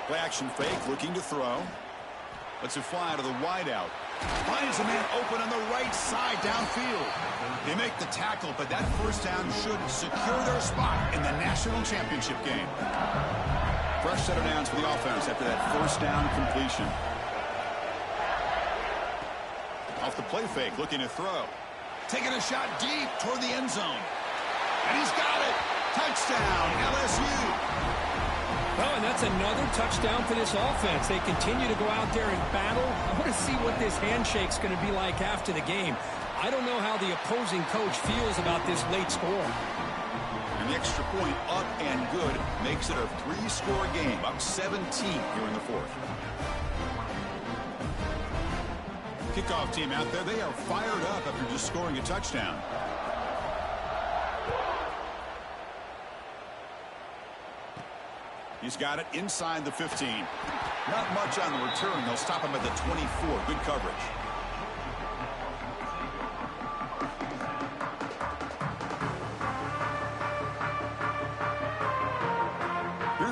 Speaker 1: Play action fake, looking to throw. Lets it fly to the wideout. Finds a man open on the right side downfield. They make the tackle, but that first down should secure their spot in the national championship game. Fresh set of downs for the offense after that first down completion. Off the play fake, looking to throw. Taking a shot deep toward the end zone. And he's got it. Touchdown, LSU.
Speaker 2: Well, and that's another touchdown for this offense. They continue to go out there and battle. I want to see what this handshake's going to be like after the game. I don't know how the opposing coach feels about this late score.
Speaker 1: And the extra point up and good makes it a 3-score game, up 17 here in the 4th. Kickoff team out there, they are fired up after just scoring a touchdown. He's got it inside the 15. Not much on the return. They'll stop him at the 24. Good coverage.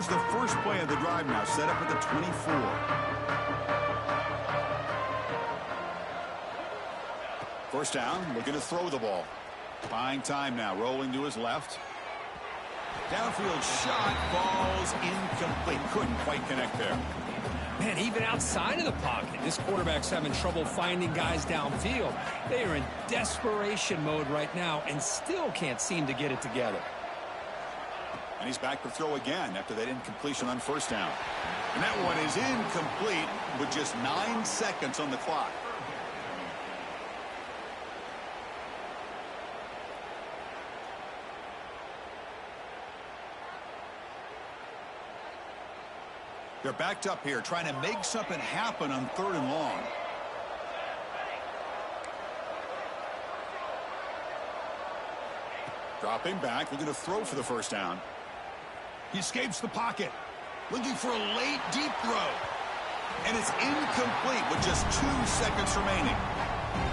Speaker 1: Here's the first play of the drive now, set up at the 24. First down, looking to throw the ball. Buying time now, rolling to his left. Downfield shot falls incomplete. Couldn't quite connect there.
Speaker 2: Man, even outside of the pocket, this quarterback's having trouble finding guys downfield. They are in desperation mode right now and still can't seem to get it together.
Speaker 1: And he's back to throw again after that incompletion on first down. And that one is incomplete with just 9 seconds on the clock. They're backed up here, trying to make something happen on 3rd and long. Dropping back, looking to throw for the first down. He escapes the pocket, looking for a late, deep throw. And it's incomplete with just 2 seconds remaining.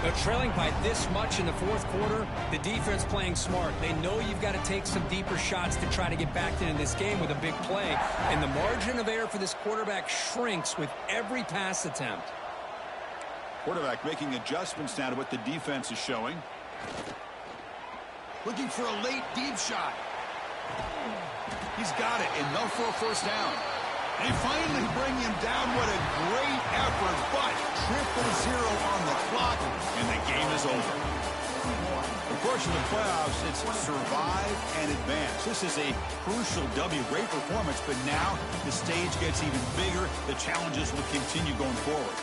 Speaker 2: They're trailing by this much in the 4th quarter. The defense playing smart. They know you've got to take some deeper shots to try to get back into this game with a big play. And the margin of error for this quarterback shrinks with every pass attempt.
Speaker 1: Quarterback making adjustments now to what the defense is showing. Looking for a late, deep shot. He's got it, enough for a first down. They finally bring him down. What a great effort, but 0-0 on the clock, and the game is over. Of course, in the playoffs, it's survive and advance. This is a crucial W. Great performance, but now the stage gets even bigger. The challenges will continue going forward.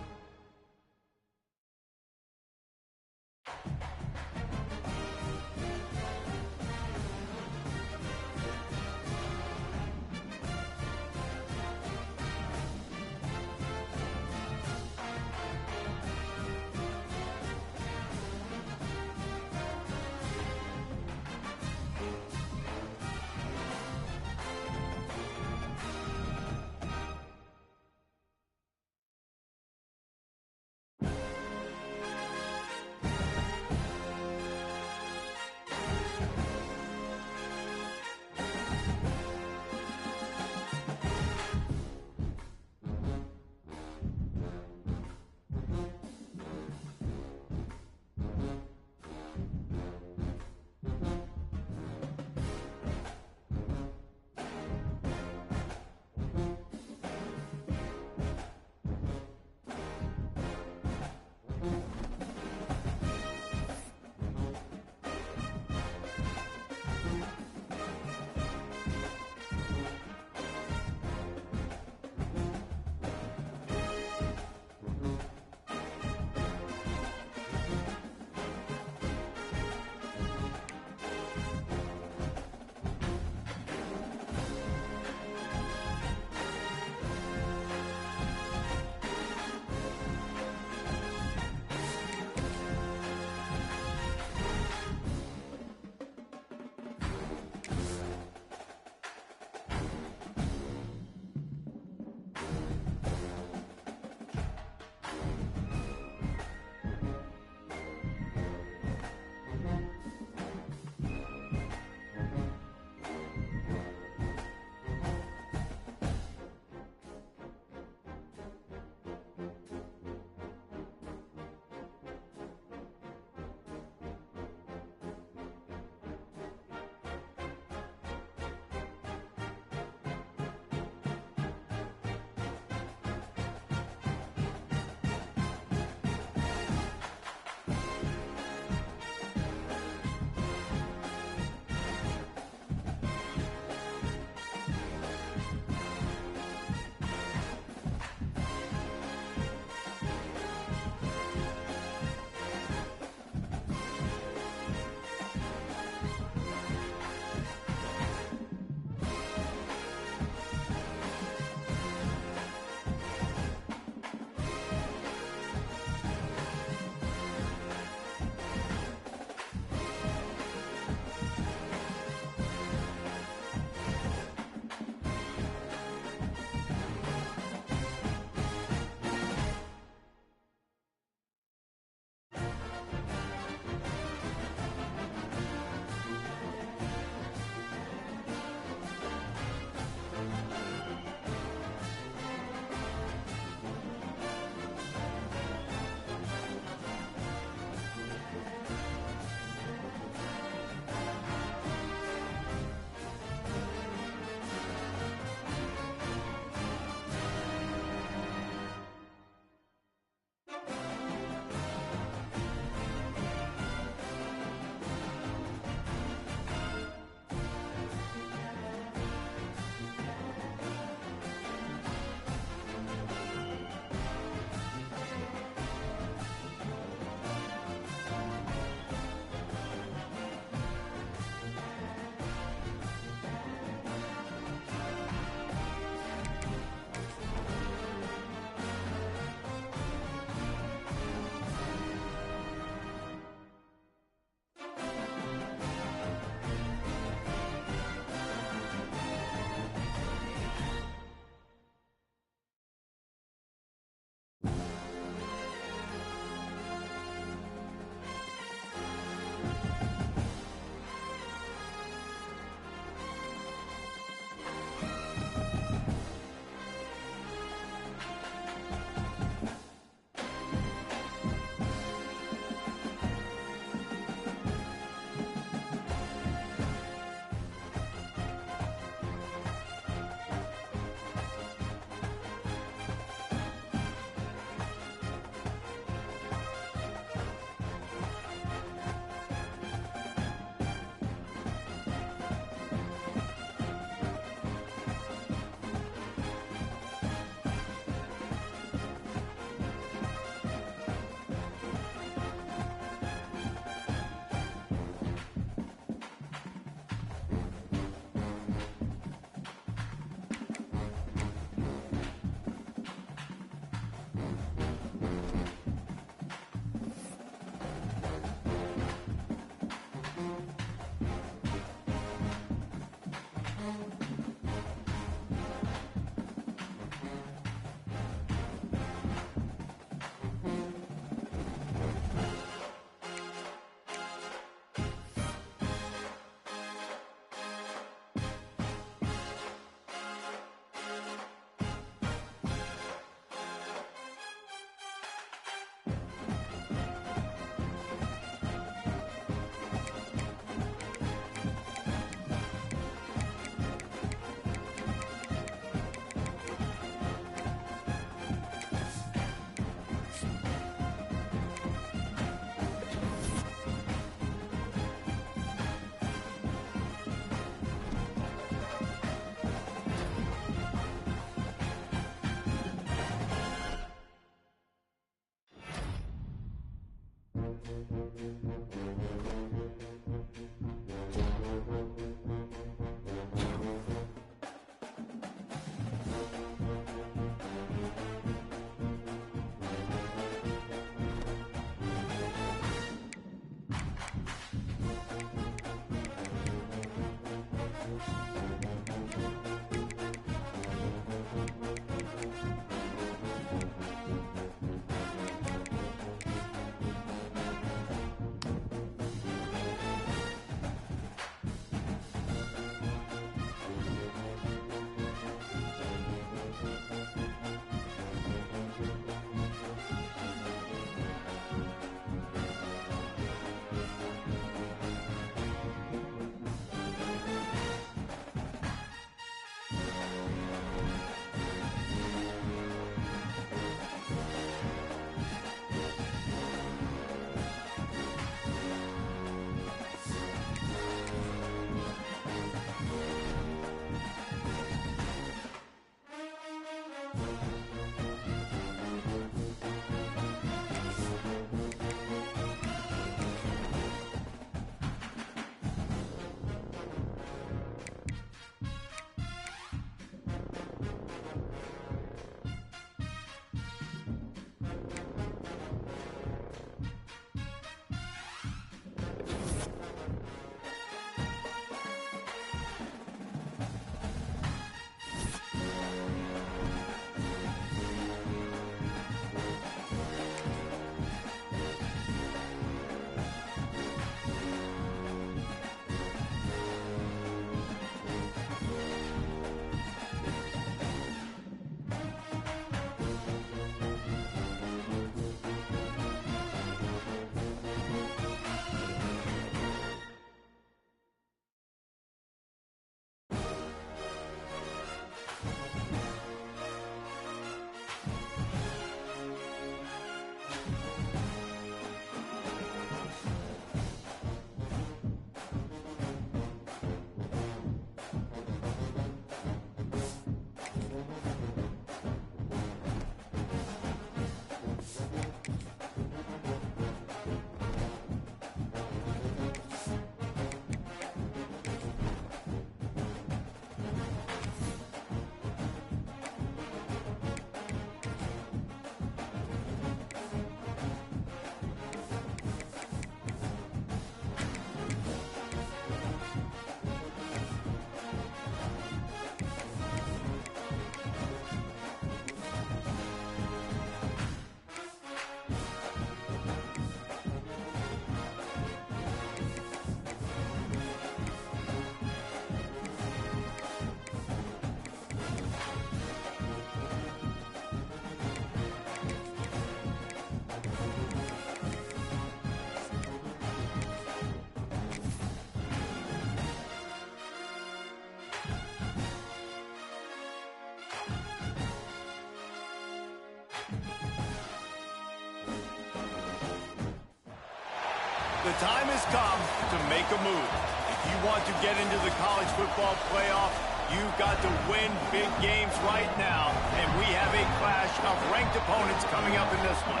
Speaker 3: The time has come to make a move. If you want to get into the college football playoff, you've got to win big games right now, and we have a clash of ranked opponents coming up in this one.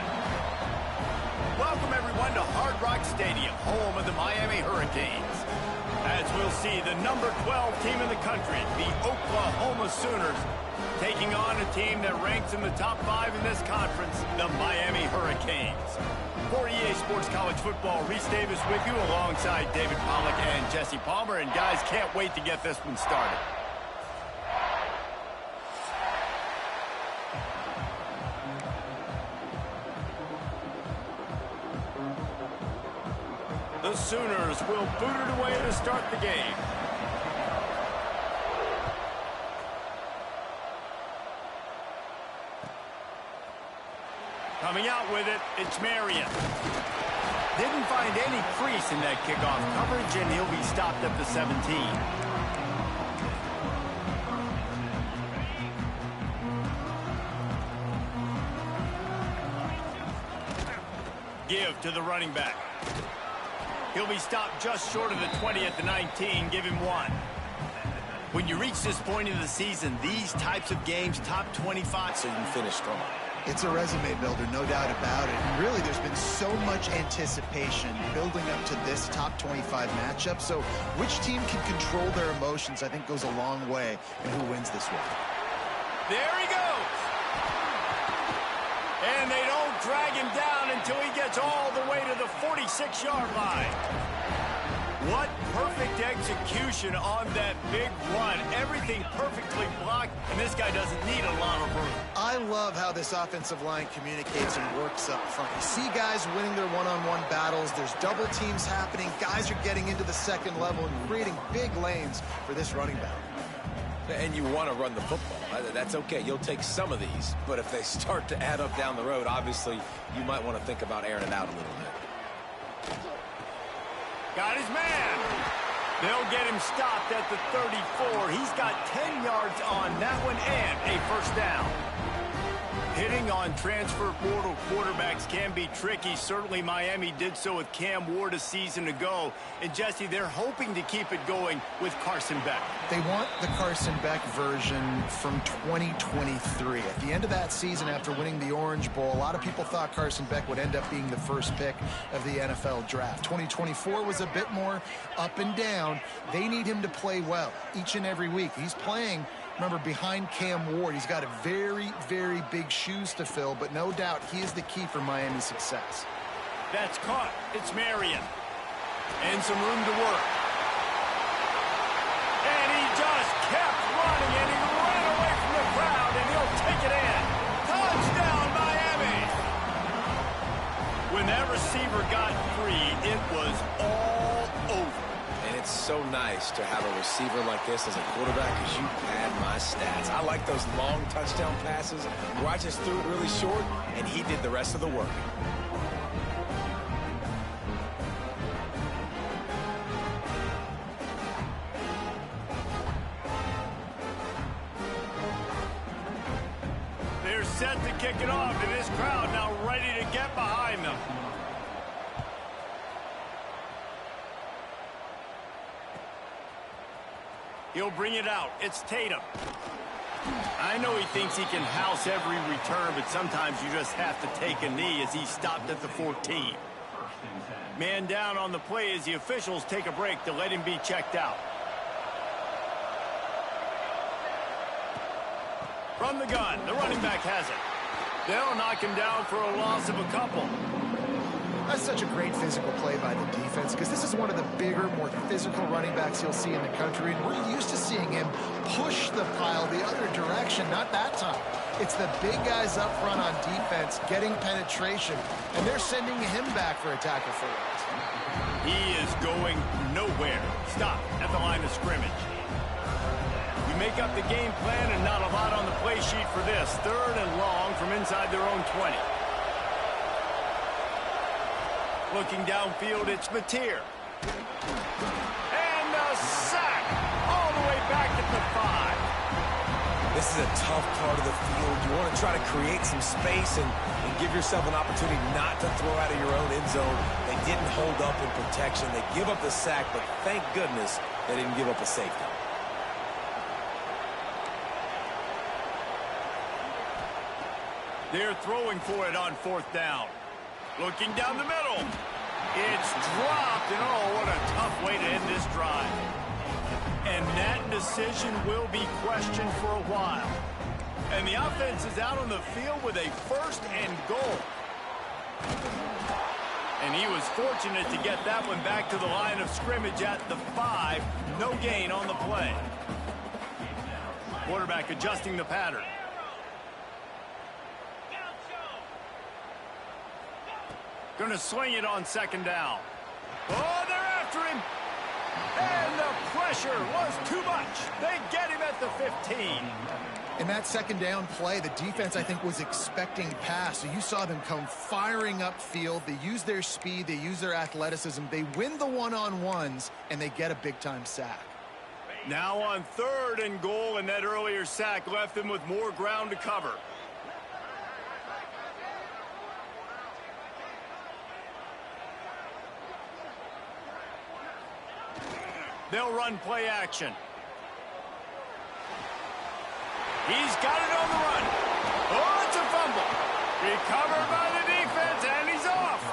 Speaker 3: Welcome, everyone, to Hard Rock Stadium, home of the Miami Hurricanes. As we'll see, the number 12 team in the country, the Oklahoma Sooners, taking on a team that ranks in the top 5 in this conference, the Miami Hurricanes. For EA Sports College Football, Reese Davis with you alongside David Pollack and Jesse Palmer. And guys, can't wait to get this one started. The Sooners will boot it away to start the game. Coming out with it, it's Marion. Didn't find any crease in that kickoff coverage, and he'll be stopped at the 17. Give to the running back. He'll be stopped just short of the 20 at the 19. Give him 1. When you reach this point in the season, these types of games, top 25, so you can finish strong.
Speaker 4: It's a resume builder, no doubt about it. And really, there's been so much anticipation building up to this top 25 matchup. So which team can control their emotions, I think, goes a long way in who wins this one.
Speaker 3: There he goes. And they don't drag him down until he gets all the way to the 46-yard line. What perfect execution on that big run. Everything perfectly blocked, and this guy doesn't need a lot of room.
Speaker 4: I love how this offensive line communicates and works up front. You see guys winning their one-on-one battles. There's double teams happening. Guys are getting into the second level and creating big lanes for this running back.
Speaker 5: And you want to run the football. That's okay. You'll take some of these. But if they start to add up down the road, obviously, you might want to think about airing it out a little bit.
Speaker 3: Got his man. They'll get him stopped at the 34. He's got 10 yards on that one and a first down. Hitting on transfer portal quarterbacks can be tricky. Certainly Miami did so with Cam Ward a season ago. And Jesse, they're hoping to keep it going with Carson Beck.
Speaker 4: They want the Carson Beck version from 2023. At the end of that season, after winning the Orange Bowl, a lot of people thought Carson Beck would end up being the first pick of the NFL draft. 2024 was a bit more up and down. They need him to play well each and every week. He's playing, remember, behind Cam Ward. He's got a very, very big shoes to fill, but no doubt he is the key for Miami's success.
Speaker 3: That's caught. It's Marion. And some room to work. And he just kept running, and he ran away from the crowd, and he'll take it in. Touchdown, Miami! When that receiver got free, it was all over.
Speaker 5: And it's so nice to have a receiver like this as a quarterback because you pad my stats. I like those long touchdown passes where I just threw it really short, and he did the rest of the work.
Speaker 3: They're set to kick it off, and this crowd now ready to get behind them. He'll bring it out. It's Tatum. I know he thinks he can house every return, but sometimes you just have to take a knee as he's stopped at the 14. Man down on the play as the officials take a break to let him be checked out. From the gun, the running back has it. They'll knock him down for a loss of a couple.
Speaker 4: That's such a great physical play by the defense because this is one of the bigger, more physical running backs you'll see in the country, and we're used to seeing him push the pile the other direction, not that time. It's the big guys up front on defense getting penetration, and they're sending him back for a tackle for it.
Speaker 3: He is going nowhere. Stop at the line of scrimmage. You make up the game plan and not a lot on the play sheet for this. 3rd and long from inside their own 20. Looking downfield, it's Mateer. And a sack all the way back at the 5.
Speaker 5: This is a tough part of the field. You want to try to create some space and give yourself an opportunity not to throw out of your own end zone. They didn't hold up in protection. They give up the sack, but thank goodness they didn't give up a safety.
Speaker 3: They're throwing for it on 4th down. Looking down the middle. It's dropped, and oh, what a tough way to end this drive. And that decision will be questioned for a while. And the offense is out on the field with a 1st and goal. And he was fortunate to get that one back to the line of scrimmage at the 5. No gain on the play. Quarterback adjusting the pattern. Going to swing it on 2nd down. Oh, they're after him. And the pressure was too much. They get him at the 15.
Speaker 4: In that 2nd down play, the defense, I think, was expecting pass. So you saw them come firing upfield. They use their speed. They use their athleticism. They win the one-on-ones, and they get a big-time sack.
Speaker 3: Now on 3rd and goal, and that earlier sack left them with more ground to cover. They'll run play action. He's got it on the run. Oh, it's a fumble. Recovered by the defense, and he's off.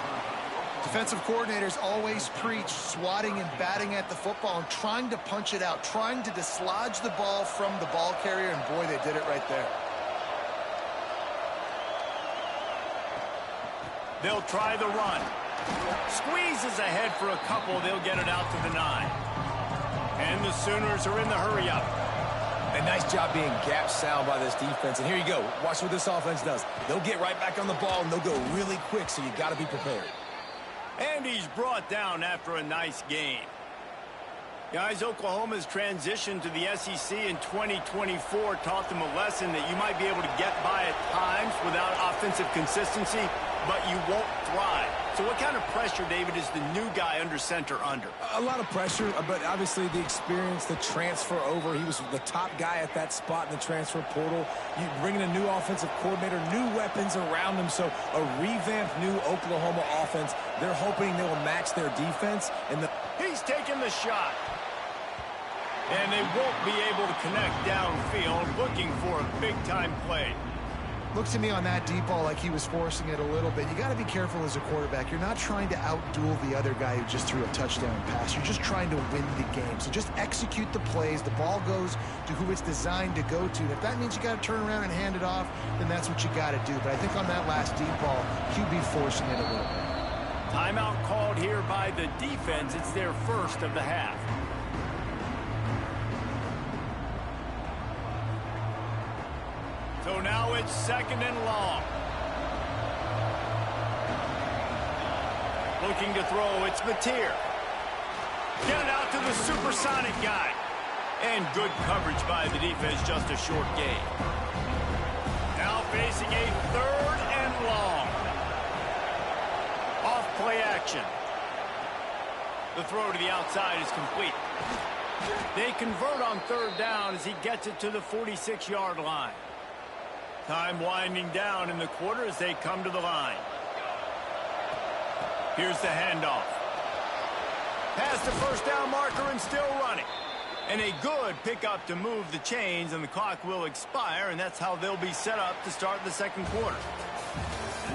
Speaker 4: Defensive coordinators always preach swatting and batting at the football and trying to punch it out, trying to dislodge the ball from the ball carrier, and boy, they did it right there.
Speaker 3: They'll try the run. Squeezes ahead for a couple. They'll get it out to the 9. And the Sooners are in the hurry-up.
Speaker 5: A nice job being gap sound by this defense. And here you go. Watch what this offense does. They'll get right back on the ball, and they'll go really quick, so you got to be prepared.
Speaker 3: And he's brought down after a nice gain. Guys, Oklahoma's transition to the SEC in 2024 taught them a lesson that you might be able to get by at times without offensive consistency, but you won't thrive. So what kind of pressure, David, is the new guy under center under?
Speaker 5: A lot of pressure, but obviously the experience, the transfer over. He was the top guy at that spot in the transfer portal. You bring in a new offensive coordinator, new weapons around him. So a revamped new Oklahoma offense. They're hoping they will match their defense. And
Speaker 3: he's taking the shot. And they won't be able to connect downfield, looking for a big-time play.
Speaker 4: Looks to me on that deep ball like he was forcing it a little bit. You got to be careful as a quarterback. You're not trying to outduel the other guy who just threw a touchdown pass. You're just trying to win the game. So just execute the plays. The ball goes to who it's designed to go to. And if that means you got to turn around and hand it off, then that's what you got to do. But I think on that last deep ball, QB forcing it a little bit.
Speaker 3: Timeout called here by the defense. It's their first of the half. So now it's 2nd and long. Looking to throw, it's Mateer. Get it out to the supersonic guy. And good coverage by the defense, just a short gain. Now facing a 3rd and long. Off play action. The throw to the outside is complete. They convert on 3rd down as he gets it to the 46-yard line. Time winding down in the quarter as they come to the line. Here's the handoff. Past the 1st down marker and still running. And a good pickup to move the chains, and the clock will expire, and that's how they'll be set up to start the 2nd quarter.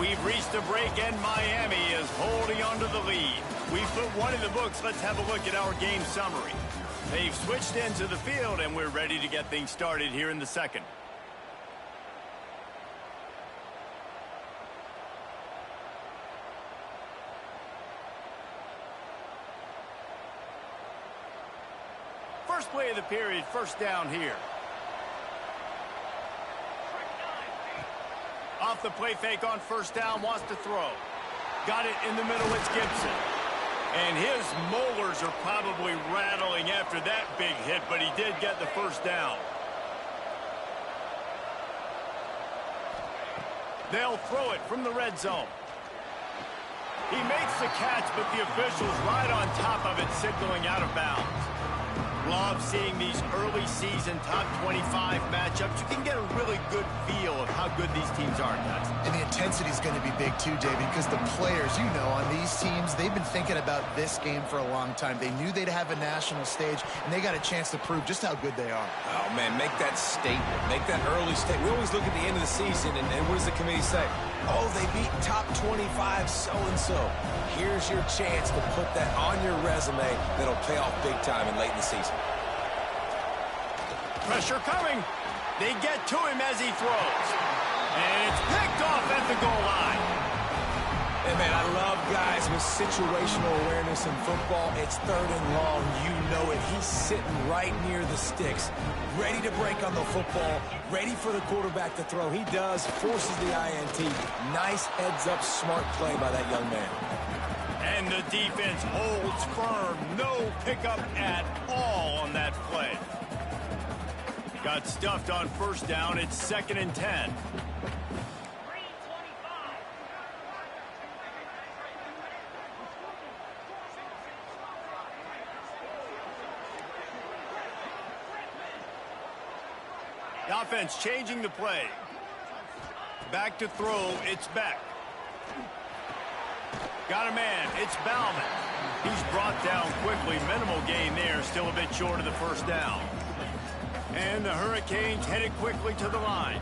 Speaker 3: We've reached a break, and Miami is holding onto the lead. We've put one in the books. Let's have a look at our game summary. They've switched into the field, and we're ready to get things started here in the 2nd. First play of the period, 1st down here. Off the play fake on 1st down, wants to throw. Got it in the middle, it's Gibson. And his molars are probably rattling after that big hit, but he did get the 1st down. They'll throw it from the red zone. He makes the catch, but the officials right on top of it, signaling out of bounds. love seeing these early season top 25 matchups. You can get a really good feel of how good these teams are, guys.
Speaker 4: And the intensity is going to be big too, David, because the players, you know, on these teams, they've been thinking about this game for a long time. They knew they'd have a national stage, and they got a chance to prove just how good they are.
Speaker 5: Oh, man, make that statement. Make that early statement. We always look at the end of the season, and what does the committee say? Oh, they beat top 25 so-and-so. Here's your chance to put that on your resume that'll pay off big time in late in the season.
Speaker 3: Pressure coming. They get to him as he throws. And it's picked off at the goal line.
Speaker 5: Hey, man, I love guys with situational awareness in football. It's 3rd and long. You know it. He's sitting right near the sticks, ready to break on the football, ready for the quarterback to throw. He does, forces the INT. Nice heads-up, smart play by that young man.
Speaker 3: And the defense holds firm. No pickup at all on that play. Got stuffed on 1st down. It's 2nd and 10. The offense changing the play. Back to throw. It's Beck. Got a man. It's Bauman. He's brought down quickly. Minimal gain there. Still a bit short of the 1st down. And the Hurricanes headed quickly to the line.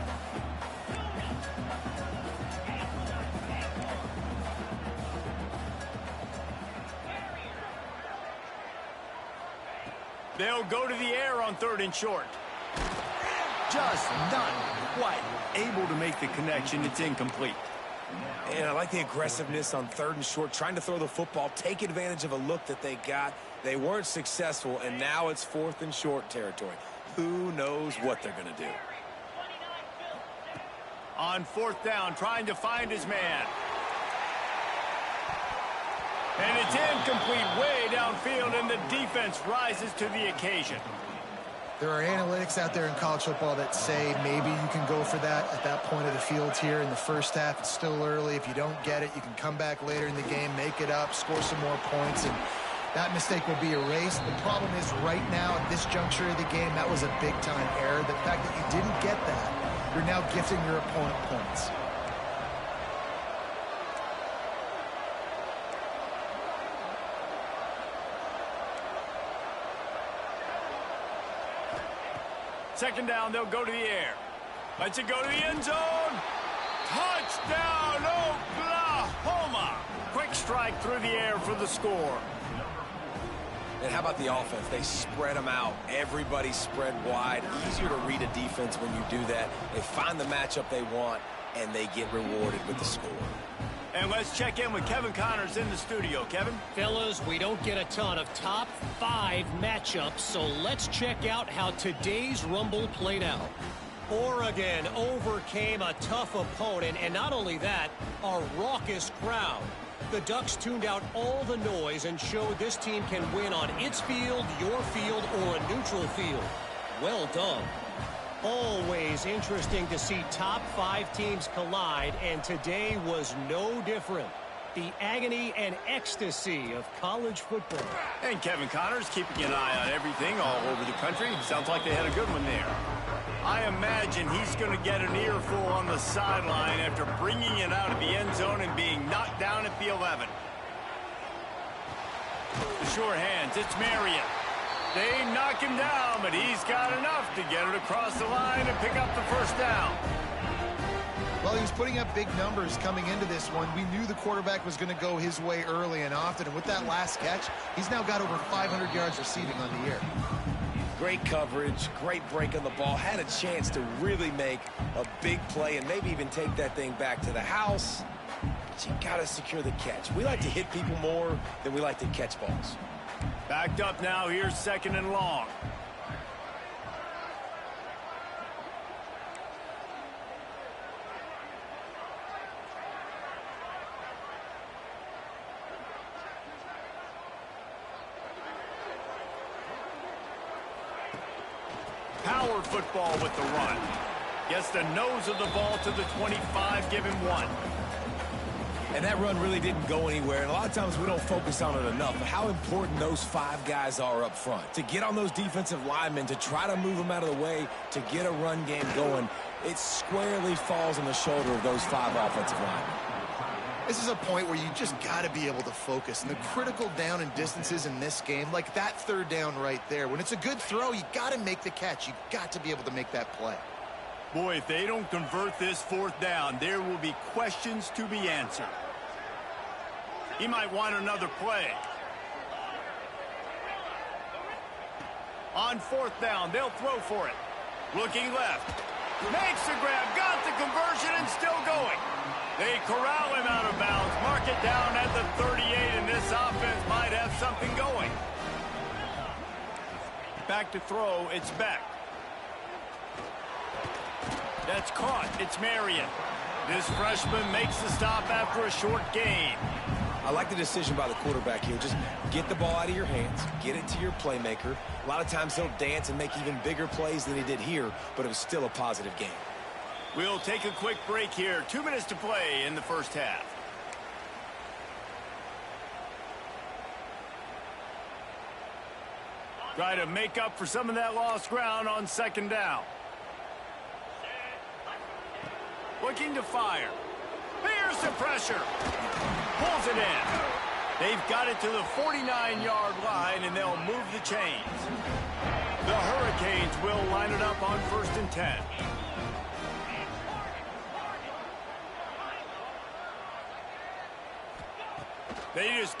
Speaker 3: They'll go to the air on 3rd and short. Just not quite able to make the connection. It's incomplete.
Speaker 5: And I like the aggressiveness on 3rd and short, trying to throw the football, take advantage of a look that they got. They weren't successful, and now it's 4th and short territory. Who knows what they're going to do?
Speaker 3: On 4th down, trying to find his man. And it's incomplete way downfield, and the defense rises to the occasion.
Speaker 4: There are analytics out there in college football that say maybe you can go for that at that point of the field here in the 1st half. It's still early. If you don't get it, you can come back later in the game, make it up, score some more points, and that mistake will be erased. The problem is right now at this juncture of the game, that was a big-time error. The fact that you didn't get that, you're now gifting your opponent points.
Speaker 3: Second down, they'll go to the air. Let's it go to the end zone. Touchdown, Oklahoma. Quick strike through the air for the score.
Speaker 5: And how about the offense? They spread them out. Everybody spread wide. Easier to read a defense when you do that. They find the matchup they want, and they get rewarded with the score.
Speaker 3: And let's check in with Kevin Connors in the studio. Kevin?
Speaker 6: Fellas, we don't get a ton of top 5 matchups, so let's check out how today's Rumble played out. Oregon overcame a tough opponent, and not only that, a raucous crowd. The Ducks tuned out all the noise and showed this team can win on its field, your field, or a neutral field. Well done. Always interesting to see top 5 teams collide, and today was no different. The agony and ecstasy of college football.
Speaker 3: And Kevin Connors keeping an eye on everything all over the country. Sounds like they had a good one there. I imagine he's going to get an earful on the sideline after bringing it out of the end zone and being knocked down at the 11. The sure hands, it's Marion. They knock him down, but he's got enough to get it across the line and pick up the 1st down.
Speaker 4: Well, he was putting up big numbers coming into this one. We knew the quarterback was going to go his way early and often, and with that last catch, he's now got over 500 yards receiving on the year.
Speaker 5: Great coverage, great break on the ball, had a chance to really make a big play and maybe even take that thing back to the house. But you got to secure the catch. We like to hit people more than we like to catch balls.
Speaker 3: Backed up now, here's 2nd and long. Power football with the run. Gets the nose of the ball to the 25, give him 1.
Speaker 5: And that run really didn't go anywhere, and a lot of times we don't focus on it enough, but how important those 5 guys are up front. To get on those defensive linemen, to try to move them out of the way, to get a run game going, it squarely falls on the shoulder of those 5 offensive linemen.
Speaker 4: This is a point where you just got to be able to focus. And the critical down and distances in this game, like that 3rd down right there, when it's a good throw, you got to make the catch. You got to be able to make that play.
Speaker 3: Boy, if they don't convert this 4th down, there will be questions to be answered. He might want another play. On 4th down, they'll throw for it. Looking left. Makes the grab, got the conversion, and still going. They corral him out of bounds. Mark it down at the 38, and this offense might have something going. Back to throw, it's Beck. That's caught. It's Marion. This freshman makes the stop after a short gain.
Speaker 5: I like the decision by the quarterback here. Just get the ball out of your hands, get it to your playmaker. A lot of times he'll dance and make even bigger plays than he did here, but it was still a positive game.
Speaker 3: We'll take a quick break here. 2 minutes to play in the first half. Try to make up for some of that lost ground on 2nd down. Looking to fire. Here's the pressure. Pulls it in. They've got it to the 49-yard line, and they'll move the chains. The Hurricanes will line it up on 1st and 10. They just